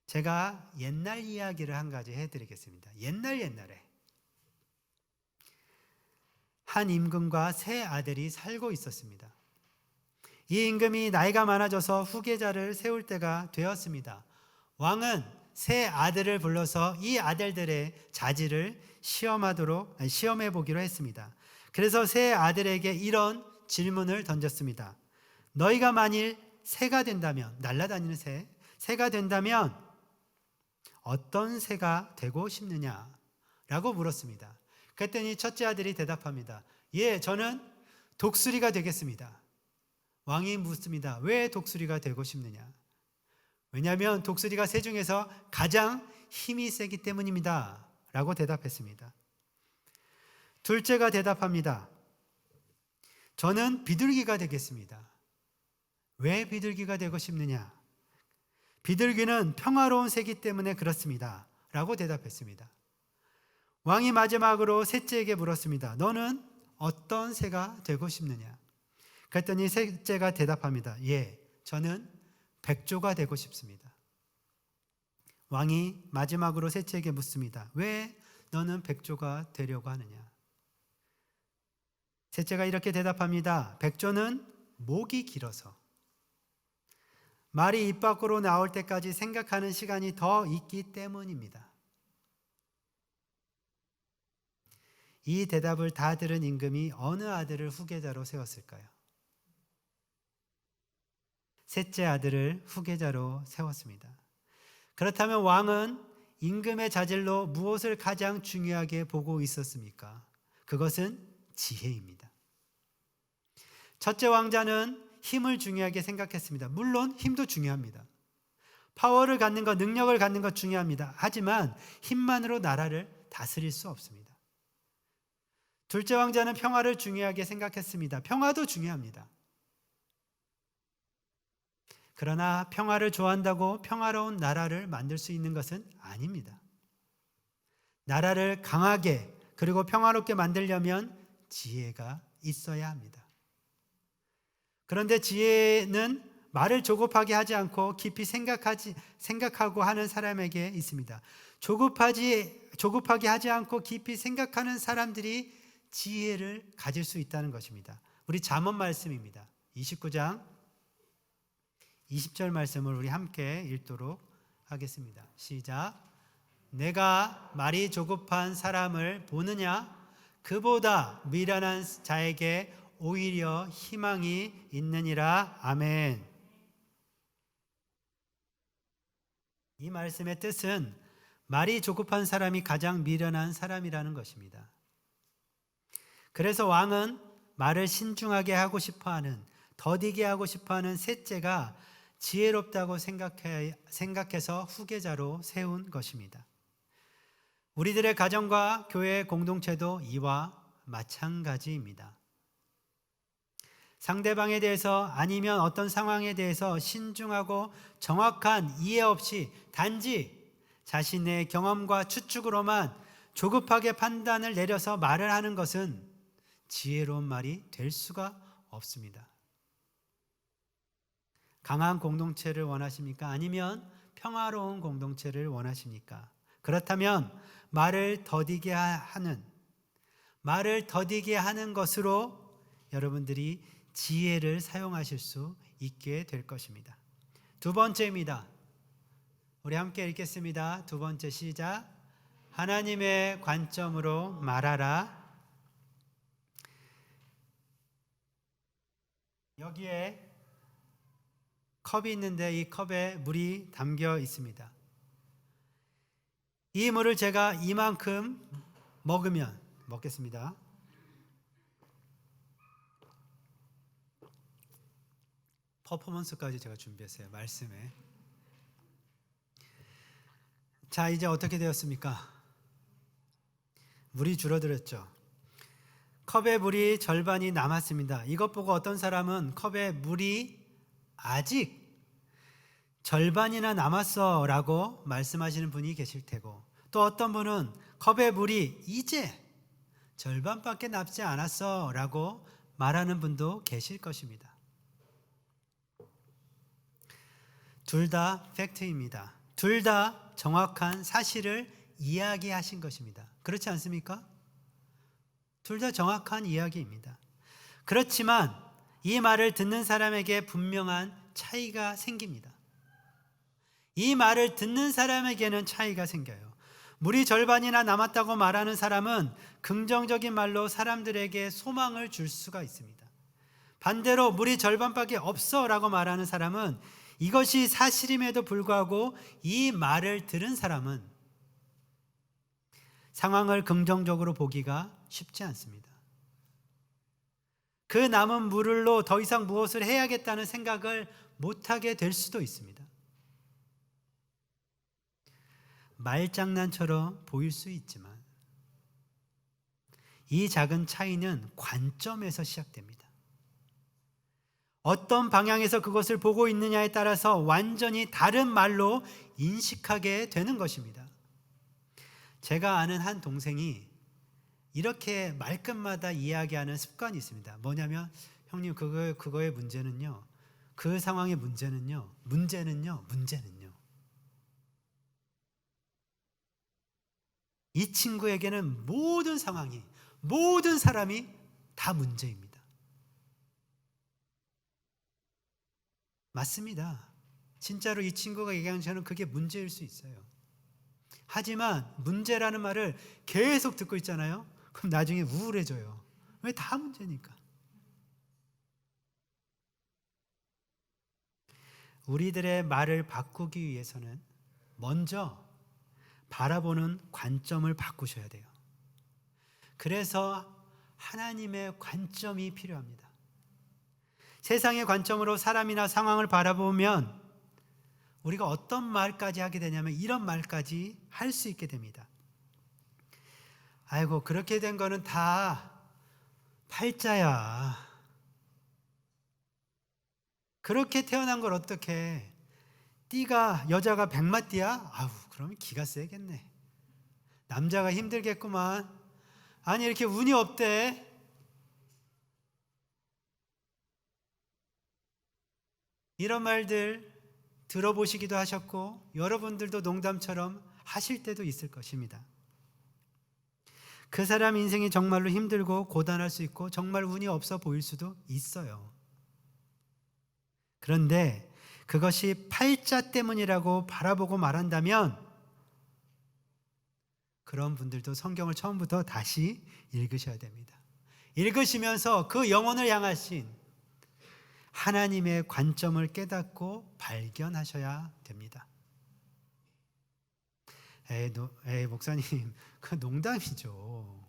제가 옛날 이야기를 한 가지 해드리겠습니다. 옛날에 한 임금과 세 아들이 살고 있었습니다. 이 임금이 나이가 많아져서 후계자를 세울 때가 되었습니다. 왕은 세 아들을 불러서 이 아들들의 자질을 시험해 보기로 했습니다. 그래서 세 아들에게 이런 질문을 던졌습니다. 너희가 만일 새가 된다면, 날아다니는 새가 된다면 어떤 새가 되고 싶느냐라고 물었습니다. 그랬더니 첫째 아들이 대답합니다. 예, 저는 독수리가 되겠습니다. 왕이 묻습니다. 왜 독수리가 되고 싶느냐? 왜냐하면 독수리가 새 중에서 가장 힘이 세기 때문입니다. 라고 대답했습니다. 둘째가 대답합니다. 저는 비둘기가 되겠습니다. 왜 비둘기가 되고 싶느냐? 비둘기는 평화로운 새이기 때문에 그렇습니다. 라고 대답했습니다. 왕이 마지막으로 셋째에게 물었습니다. 너는 어떤 새가 되고 싶느냐? 그랬더니 셋째가 대답합니다. 예, 저는 백조가 되고 싶습니다. 왕이 마지막으로 셋째에게 묻습니다. 왜 너는 백조가 되려고 하느냐? 셋째가 이렇게 대답합니다. 백조는 목이 길어서 말이 입 밖으로 나올 때까지 생각하는 시간이 더 있기 때문입니다. 이 대답을 다 들은 임금이 어느 아들을 후계자로 세웠을까요? 셋째 아들을 후계자로 세웠습니다. 그렇다면 왕은 임금의 자질로 무엇을 가장 중요하게 보고 있었습니까? 그것은 지혜입니다. 첫째 왕자는 힘을 중요하게 생각했습니다. 물론 힘도 중요합니다. 파워를 갖는 것, 능력을 갖는 것 중요합니다. 하지만 힘만으로 나라를 다스릴 수 없습니다. 둘째 왕자는 평화를 중요하게 생각했습니다. 평화도 중요합니다. 그러나 평화를 좋아한다고 평화로운 나라를 만들 수 있는 것은 아닙니다. 나라를 강하게 그리고 평화롭게 만들려면 지혜가 있어야 합니다. 그런데 지혜는 말을 조급하게 하지 않고 깊이 생각하고 하는 사람에게 있습니다. 조급하게 하지 않고 깊이 생각하는 사람들이 지혜를 가질 수 있다는 것입니다. 우리 잠언 말씀입니다. 29장 20절 말씀을 우리 함께 읽도록 하겠습니다. 시작. 내가 말이 조급한 사람을 보느냐? 그보다 미련한 자에게 오히려 희망이 있느니라. 아멘. 이 말씀의 뜻은 말이 조급한 사람이 가장 미련한 사람이라는 것입니다. 그래서 왕은 말을 신중하게 하고 싶어하는, 더디게 하고 싶어하는 셋째가 지혜롭다고 생각해서 후계자로 세운 것입니다. 우리들의 가정과 교회 공동체도 이와 마찬가지입니다. 상대방에 대해서 아니면 어떤 상황에 대해서 신중하고 정확한 이해 없이 단지 자신의 경험과 추측으로만 조급하게 판단을 내려서 말을 하는 것은 지혜로운 말이 될 수가 없습니다. 강한 공동체를 원하십니까? 아니면 평화로운 공동체를 원하십니까? 그렇다면 말을 더디게 하는 것으로 여러분들이 지혜를 사용하실 수 있게 될 것입니다. 두 번째입니다. 우리 함께 읽겠습니다. 두 번째 시작. 하나님의 관점으로 말하라. 여기에 컵이 있는데 이 컵에 물이 담겨 있습니다. 이 물을 제가 이만큼 먹겠습니다. 퍼포먼스까지 제가 준비했어요. 말씀에. 자, 이제 어떻게 되었습니까? 물이 줄어들었죠. 컵에 물이 절반이 남았습니다. 이것 보고 어떤 사람은 컵에 물이 아직 절반이나 남았어 라고 말씀하시는 분이 계실 테고, 또 어떤 분은 컵에 물이 이제 절반밖에 남지 않았어 라고 말하는 분도 계실 것입니다. 둘 다 팩트입니다. 둘 다 정확한 사실을 이야기하신 것입니다. 그렇지 않습니까? 둘 다 정확한 이야기입니다. 그렇지만 이 말을 듣는 사람에게 분명한 차이가 생깁니다. 이 말을 듣는 사람에게는 차이가 생겨요. 물이 절반이나 남았다고 말하는 사람은 긍정적인 말로 사람들에게 소망을 줄 수가 있습니다. 반대로 물이 절반밖에 없어 라고 말하는 사람은 이것이 사실임에도 불구하고 이 말을 들은 사람은 상황을 긍정적으로 보기가 쉽지 않습니다. 그 남은 물로 더 이상 무엇을 해야겠다는 생각을 못하게 될 수도 있습니다. 말장난처럼 보일 수 있지만 이 작은 차이는 관점에서 시작됩니다. 어떤 방향에서 그것을 보고 있느냐에 따라서 완전히 다른 말로 인식하게 되는 것입니다. 제가 아는 한 동생이 이렇게 말끝마다 이야기하는 습관이 있습니다. 뭐냐면, 형님, 그거의 문제는요, 그 상황의 문제는요. 이 친구에게는 모든 상황이, 모든 사람이 다 문제입니다. 맞습니다. 진짜로 이 친구가 얘기하는 저는 그게 문제일 수 있어요. 하지만 문제라는 말을 계속 듣고 있잖아요. 그럼 나중에 우울해져요. 왜? 다 문제니까. 우리들의 말을 바꾸기 위해서는 먼저 바라보는 관점을 바꾸셔야 돼요. 그래서 하나님의 관점이 필요합니다. 세상의 관점으로 사람이나 상황을 바라보면 우리가 어떤 말까지 하게 되냐면 이런 말까지 할 수 있게 됩니다. 아이고, 그렇게 된 거는 다 팔자야. 그렇게 태어난 걸 어떻게, 띠가 여자가 백마띠야? 아우, 그러면 기가 세겠네. 남자가 힘들겠구만. 아니, 이렇게 운이 없대. 이런 말들 들어보시기도 하셨고 여러분들도 농담처럼 하실 때도 있을 것입니다. 그 사람 인생이 정말로 힘들고 고단할 수 있고 정말 운이 없어 보일 수도 있어요. 그런데 그것이 팔자 때문이라고 바라보고 말한다면 그런 분들도 성경을 처음부터 다시 읽으셔야 됩니다. 읽으시면서 그 영혼을 향하신 하나님의 관점을 깨닫고 발견하셔야 됩니다. 목사님, 그 농담이죠.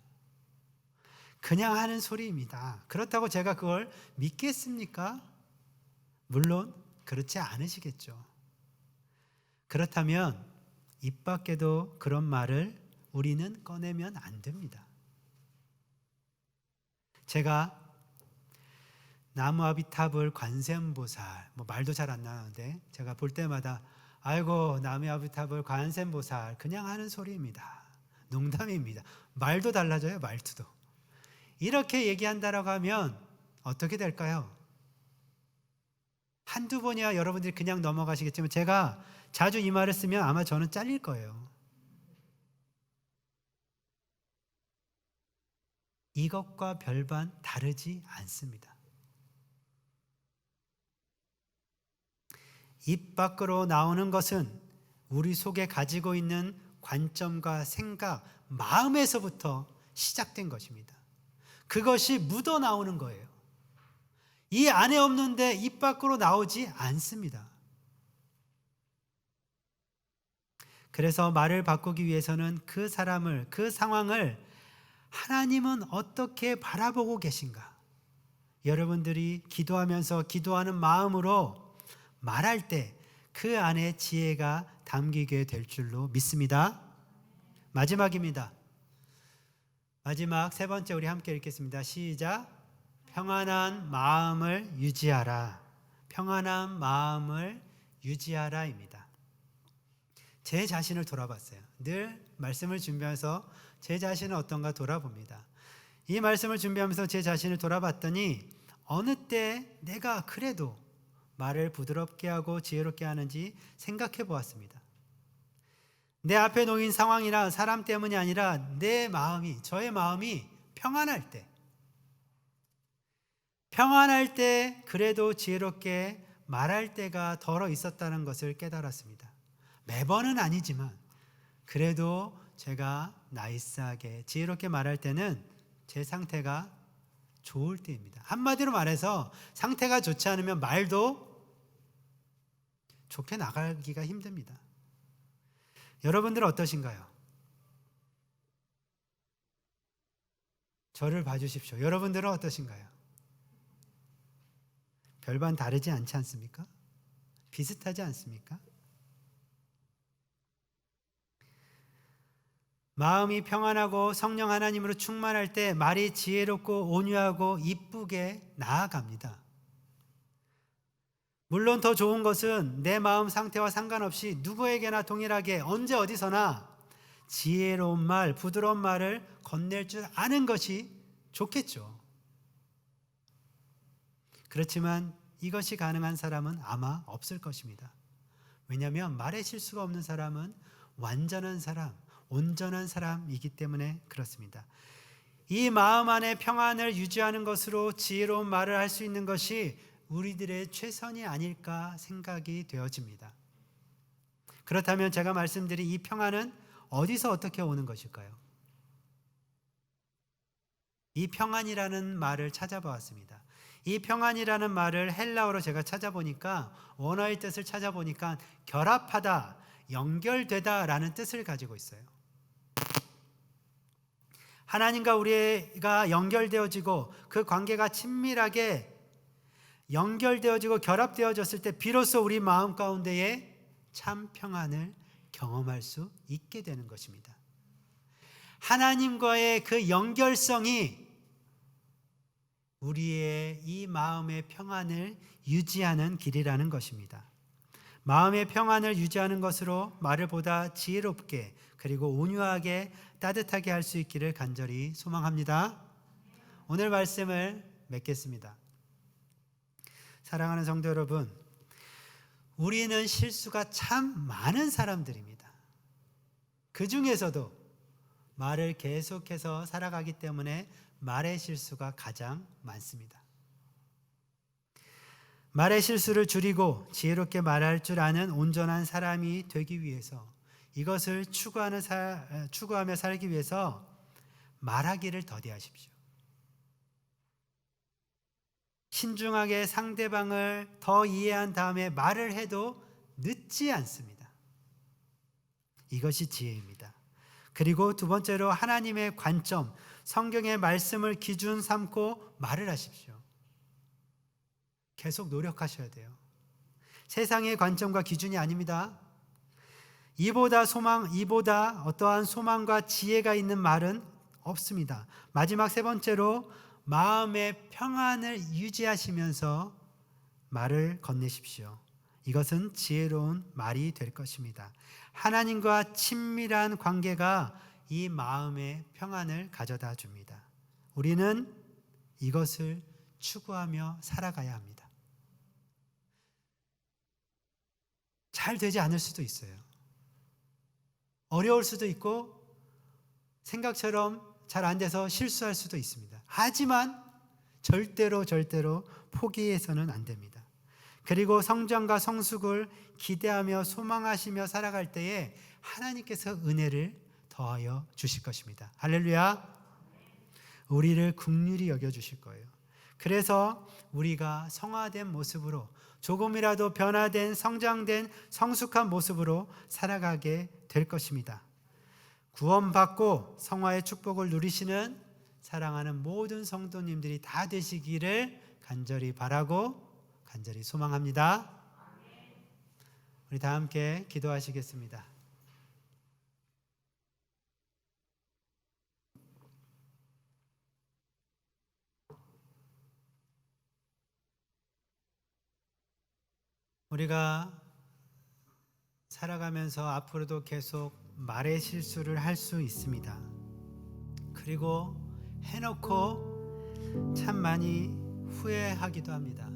그냥 하는 소리입니다. 그렇다고 제가 그걸 믿겠습니까? 물론 그렇지 않으시겠죠. 그렇다면 입 밖에도 그런 말을 우리는 꺼내면 안 됩니다. 제가 나무아비탑을 관세음보살, 말도 잘 안 나는데 제가 볼 때마다 아이고, 나무아비탑을 관세음보살, 그냥 하는 소리입니다. 농담입니다. 말도 달라져요, 말투도. 이렇게 얘기한다라고 하면 어떻게 될까요? 한두 번이야 여러분들이 그냥 넘어가시겠지만 제가 자주 이 말을 쓰면 아마 저는 잘릴 거예요. 이것과 별반 다르지 않습니다. 입 밖으로 나오는 것은 우리 속에 가지고 있는 관점과 생각, 마음에서부터 시작된 것입니다. 그것이 묻어 나오는 거예요. 이 안에 없는데 입 밖으로 나오지 않습니다. 그래서 말을 바꾸기 위해서는 그 사람을, 그 상황을 하나님은 어떻게 바라보고 계신가? 여러분들이 기도하면서 기도하는 마음으로 말할 때 그 안에 지혜가 담기게 될 줄로 믿습니다. 마지막입니다. 마지막 세 번째 우리 함께 읽겠습니다. 시작. 평안한 마음을 유지하라. 평안한 마음을 유지하라입니다. 제 자신을 돌아봤어요. 늘 말씀을 준비하면서 제 자신은 어떤가 돌아봅니다. 이 말씀을 준비하면서 제 자신을 돌아봤더니 어느 때 내가 그래도 말을 부드럽게 하고 지혜롭게 하는지 생각해 보았습니다. 내 앞에 놓인 상황이나 사람 때문이 아니라 내 마음이, 저의 마음이 평안할 때 그래도 지혜롭게 말할 때가 덜어 있었다는 것을 깨달았습니다. 매번은 아니지만 그래도 제가 나이스하게 지혜롭게 말할 때는 제 상태가 좋을 때입니다. 한마디로 말해서 상태가 좋지 않으면 말도 좋게 나가기가 힘듭니다. 여러분들은 어떠신가요? 저를 봐주십시오. 여러분들은 어떠신가요? 별반 다르지 않지 않습니까? 비슷하지 않습니까? 마음이 평안하고 성령 하나님으로 충만할 때 말이 지혜롭고 온유하고 이쁘게 나아갑니다. 물론 더 좋은 것은 내 마음 상태와 상관없이 누구에게나 동일하게 언제 어디서나 지혜로운 말, 부드러운 말을 건넬 줄 아는 것이 좋겠죠. 그렇지만 이것이 가능한 사람은 아마 없을 것입니다. 왜냐하면 말에 실수가 없는 사람은 완전한 사람, 온전한 사람이기 때문에 그렇습니다. 이 마음 안에 평안을 유지하는 것으로 지혜로운 말을 할 수 있는 것이 우리들의 최선이 아닐까 생각이 되어집니다. 그렇다면 제가 말씀드린 이 평안은 어디서 어떻게 오는 것일까요? 이 평안이라는 말을 찾아보았습니다. 이 평안이라는 말을 헬라어로 제가 찾아보니까, 원어의 뜻을 찾아보니까 결합하다, 연결되다 라는 뜻을 가지고 있어요. 하나님과 우리가 연결되어지고 그 관계가 친밀하게 연결되어지고 결합되어졌을 때 비로소 우리 마음 가운데에 참 평안을 경험할 수 있게 되는 것입니다. 하나님과의 그 연결성이 우리의 이 마음의 평안을 유지하는 길이라는 것입니다. 마음의 평안을 유지하는 것으로 말을 보다 지혜롭게 그리고 온유하게 따뜻하게 할 수 있기를 간절히 소망합니다. 오늘 말씀을 맺겠습니다. 사랑하는 성도 여러분, 우리는 실수가 참 많은 사람들입니다. 그 중에서도 말을 계속해서 살아가기 때문에 말의 실수가 가장 많습니다. 말의 실수를 줄이고 지혜롭게 말할 줄 아는 온전한 사람이 되기 위해서, 이것을 추구하며 살기 위해서 말하기를 더디하십시오. 신중하게 상대방을 더 이해한 다음에 말을 해도 늦지 않습니다. 이것이 지혜입니다. 그리고 두 번째로 하나님의 관점, 성경의 말씀을 기준 삼고 말을 하십시오. 계속 노력하셔야 돼요. 세상의 관점과 기준이 아닙니다. 이보다 어떠한 소망과 지혜가 있는 말은 없습니다. 마지막 세 번째로 마음의 평안을 유지하시면서 말을 건네십시오. 이것은 지혜로운 말이 될 것입니다. 하나님과 친밀한 관계가 이 마음의 평안을 가져다 줍니다. 우리는 이것을 추구하며 살아가야 합니다. 잘 되지 않을 수도 있어요. 어려울 수도 있고 생각처럼 잘 안 돼서 실수할 수도 있습니다. 하지만 절대로 포기해서는 안 됩니다. 그리고 성장과 성숙을 기대하며 소망하시며 살아갈 때에 하나님께서 은혜를 더하여 주실 것입니다. 할렐루야. 우리를 긍휼히 여겨주실 거예요. 그래서 우리가 성화된 모습으로, 조금이라도 변화된 성장된 성숙한 모습으로 살아가게 될 것입니다. 구원받고 성화의 축복을 누리시는 사랑하는 모든 성도님들이 다 되시기를 간절히 바라고 간절히 소망합니다. 우리 다 함께 기도하시겠습니다. 우리가 살아가면서 앞으로도 계속 말의 실수를 할 수 있습니다. 그리고 해놓고 참 많이 후회하기도 합니다.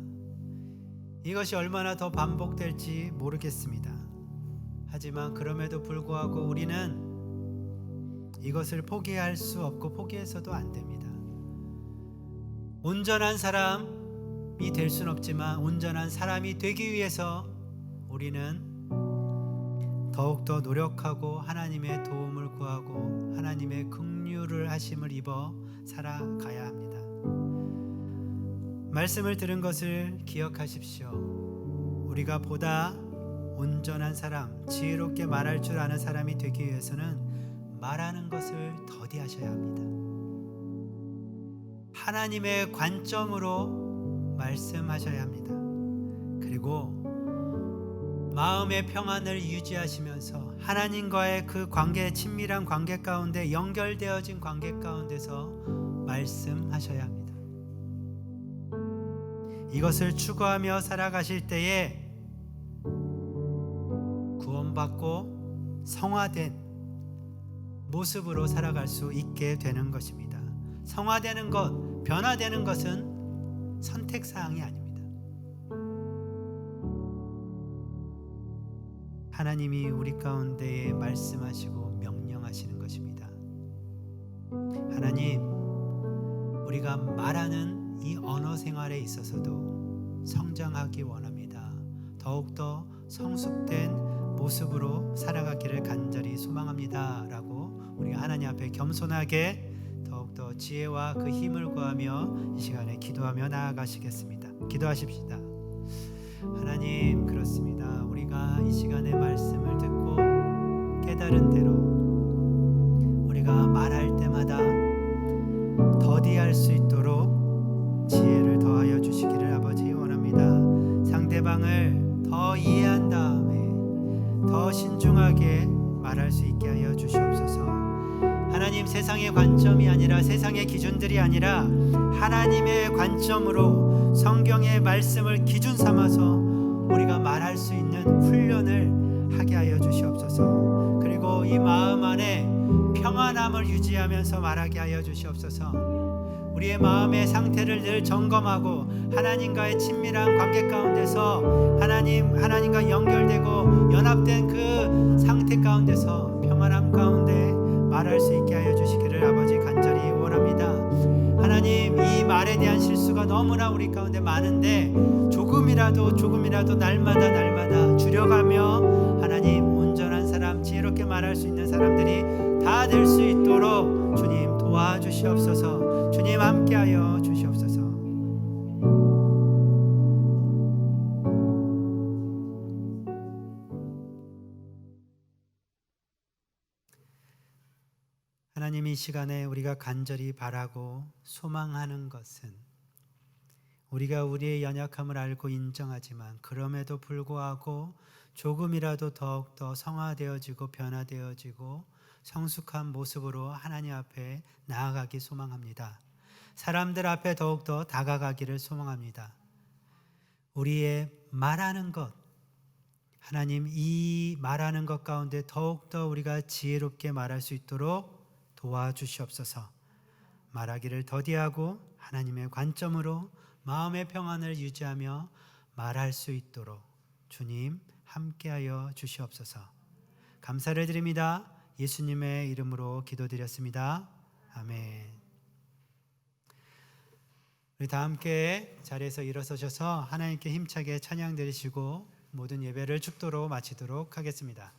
이것이 얼마나 더 반복될지 모르겠습니다. 하지만 그럼에도 불구하고 우리는 이것을 포기할 수 없고 포기해서도 안 됩니다. 온전한 사람이 될 수는 없지만 온전한 사람이 되기 위해서 우리는 더욱더 노력하고 하나님의 도움을 구하고 하나님의 긍휼을 하심을 입어 살아가야 합니다. 말씀을 들은 것을 기억하십시오. 우리가 보다 온전한 사람, 지혜롭게 말할 줄 아는 사람이 되기 위해서는 말하는 것을 더디하셔야 합니다. 하나님의 관점으로 말씀하셔야 합니다. 그리고 마음의 평안을 유지하시면서 하나님과의 그 관계, 친밀한 관계 가운데 연결되어진 관계 가운데서 말씀하셔야 합니다. 이것을 추구하며 살아가실 때에 구원받고 성화된 모습으로 살아갈 수 있게 되는 것입니다. 성화되는 것, 변화되는 것은 선택사항이 아닙니다. 하나님이 우리 가운데에 말씀하시고 명령하시는 것입니다. 하나님, 우리가 말하는 이 언어 생활에 있어서도 성장하기 원합니다. 더욱더 성숙된 모습으로 살아가기를 간절히 소망합니다 라고 우리가 하나님 앞에 겸손하게 더욱더 지혜와 그 힘을 구하며 이 시간에 기도하며 나아가시겠습니다. 기도하십시다. 하나님, 그렇습니다. 우리가 이 시간에 말씀을 듣고 깨달은 대로 우리가 말할 때마다 더디할 수 있도록 지혜를 더하여 주시기를 아버지 원합니다. 상대방을 더 이해한 다음에 더 신중하게 말할 수 있게 하여 주시옵소서. 하나님, 세상의 관점이 아니라 세상의 기준들이 아니라 하나님의 관점으로 성경의 말씀을 기준 삼아서 우리가 말할 수 있는 훈련을 하게 하여 주시옵소서. 그리고 이 마음 안에 평안함을 유지하면서 말하게 하여 주시옵소서. 우리의 마음의 상태를 늘 점검하고 하나님과의 친밀한 관계 가운데서 하나님과 연결되고 연합된 그 상태 가운데서 평안함 가운데 말할 수 있게 하여 주시기를 아버지 간절히 원합니다. 하나님, 이 말에 대한 실수가 너무나 우리 가운데 많은데 조금이라도 날마다 줄여가며 하나님, 온전한 사람, 지혜롭게 말할 수 있는 사람들이 다 될 수 있도록 주님 도와주시옵소서. 주님 함께하여 주시옵소서. 하나님, 이 시간에 우리가 간절히 바라고 소망하는 것은 우리가 우리의 연약함을 알고 인정하지만 그럼에도 불구하고 조금이라도 더욱더 성화되어지고 변화되어지고 성숙한 모습으로 하나님 앞에 나아가기 소망합니다. 사람들 앞에 더욱더 다가가기를 소망합니다. 우리의 말하는 것, 하나님, 이 말하는 것 가운데 더욱더 우리가 지혜롭게 말할 수 있도록 도와주시옵소서. 말하기를 더디하고 하나님의 관점으로 마음의 평안을 유지하며 말할 수 있도록 주님 함께하여 주시옵소서. 감사를 드립니다. 예수님의 이름으로 기도드렸습니다. 아멘. 우리 다 함께 자리에서 일어서셔서 하나님께 힘차게 찬양 드리시고 모든 예배를 축도로 마치도록 하겠습니다.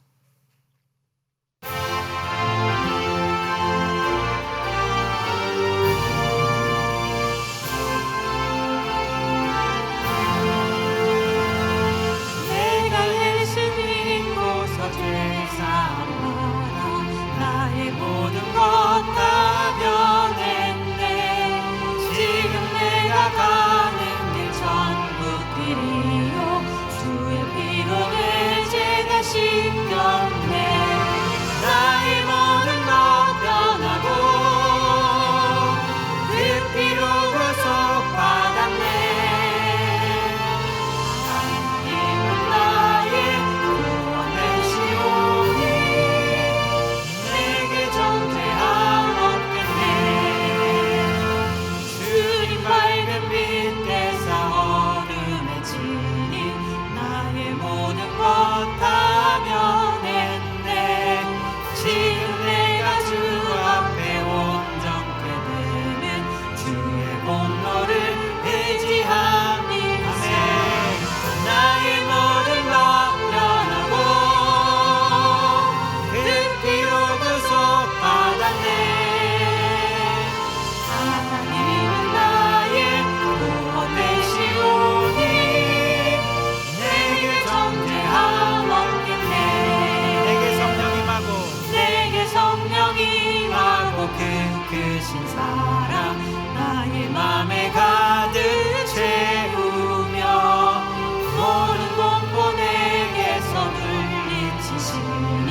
크신 사랑 나의 맘에 가득 채우며 모든 공포 내게서 물리치시니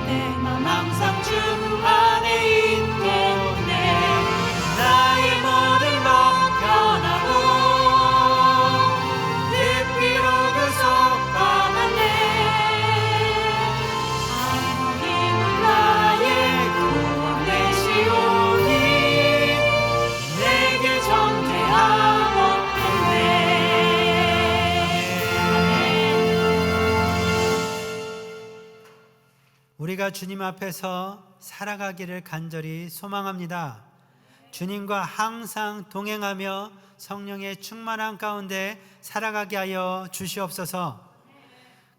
내 맘 항상 주 안에 있겠네. 나의 모든 것 변하고 우리가 주님 앞에서 살아가기를 간절히 소망합니다. 주님과 항상 동행하며 성령의 충만한 가운데 살아가게 하여 주시옵소서.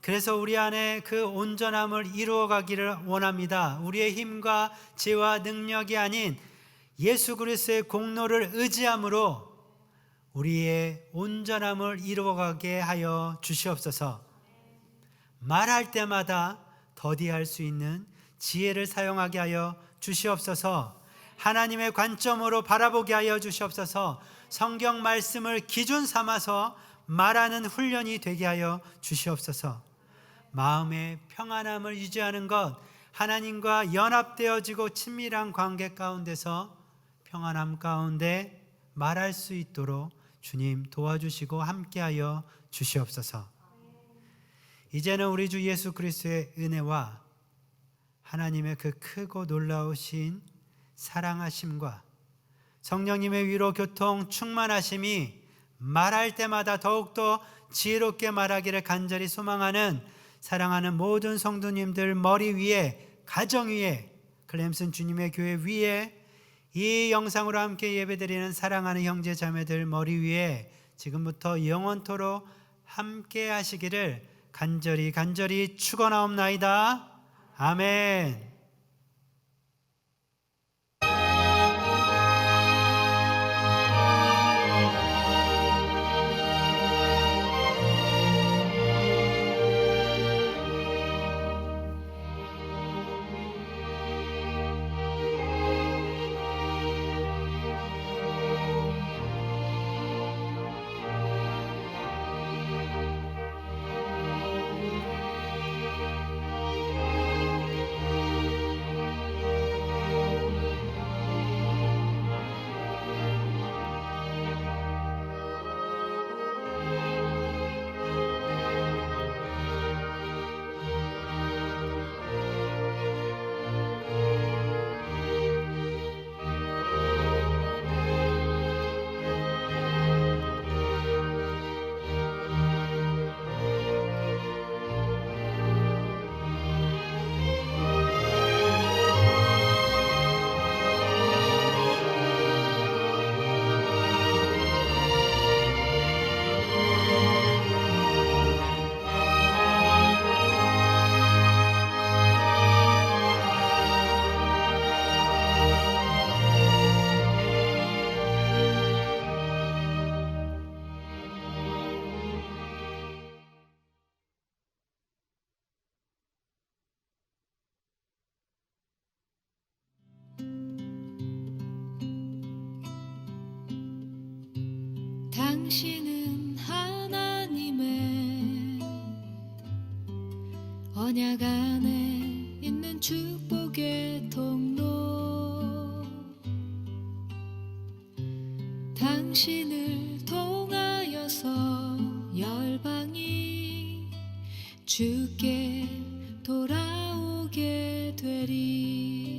그래서 우리 안에 그 온전함을 이루어가기를 원합니다. 우리의 힘과 지혜와 능력이 아닌 예수 그리스도의 공로를 의지함으로 우리의 온전함을 이루어가게 하여 주시옵소서. 말할 때마다 더디할 수 있는 지혜를 사용하게 하여 주시옵소서. 하나님의 관점으로 바라보게 하여 주시옵소서. 성경 말씀을 기준 삼아서 말하는 훈련이 되게 하여 주시옵소서. 마음의 평안함을 유지하는 것, 하나님과 연합되어지고 친밀한 관계 가운데서 평안함 가운데 말할 수 있도록 주님 도와주시고 함께하여 주시옵소서. 이제는 우리 주 예수 그리스도의 은혜와 하나님의 그 크고 놀라우신 사랑하심과 성령님의 위로 교통 충만하심이 말할 때마다 더욱더 지혜롭게 말하기를 간절히 소망하는 사랑하는 모든 성도님들 머리 위에, 가정 위에, 클램슨 주님의 교회 위에, 이 영상으로 함께 예배드리는 사랑하는 형제 자매들 머리 위에 지금부터 영원토록 함께 하시기를 간절히 축원하옵나이다. 아멘. 당신은 하나님의 언약 안에 있는 축복의 통로, 당신을 통하여서 열방이 주께 돌아오게 되리.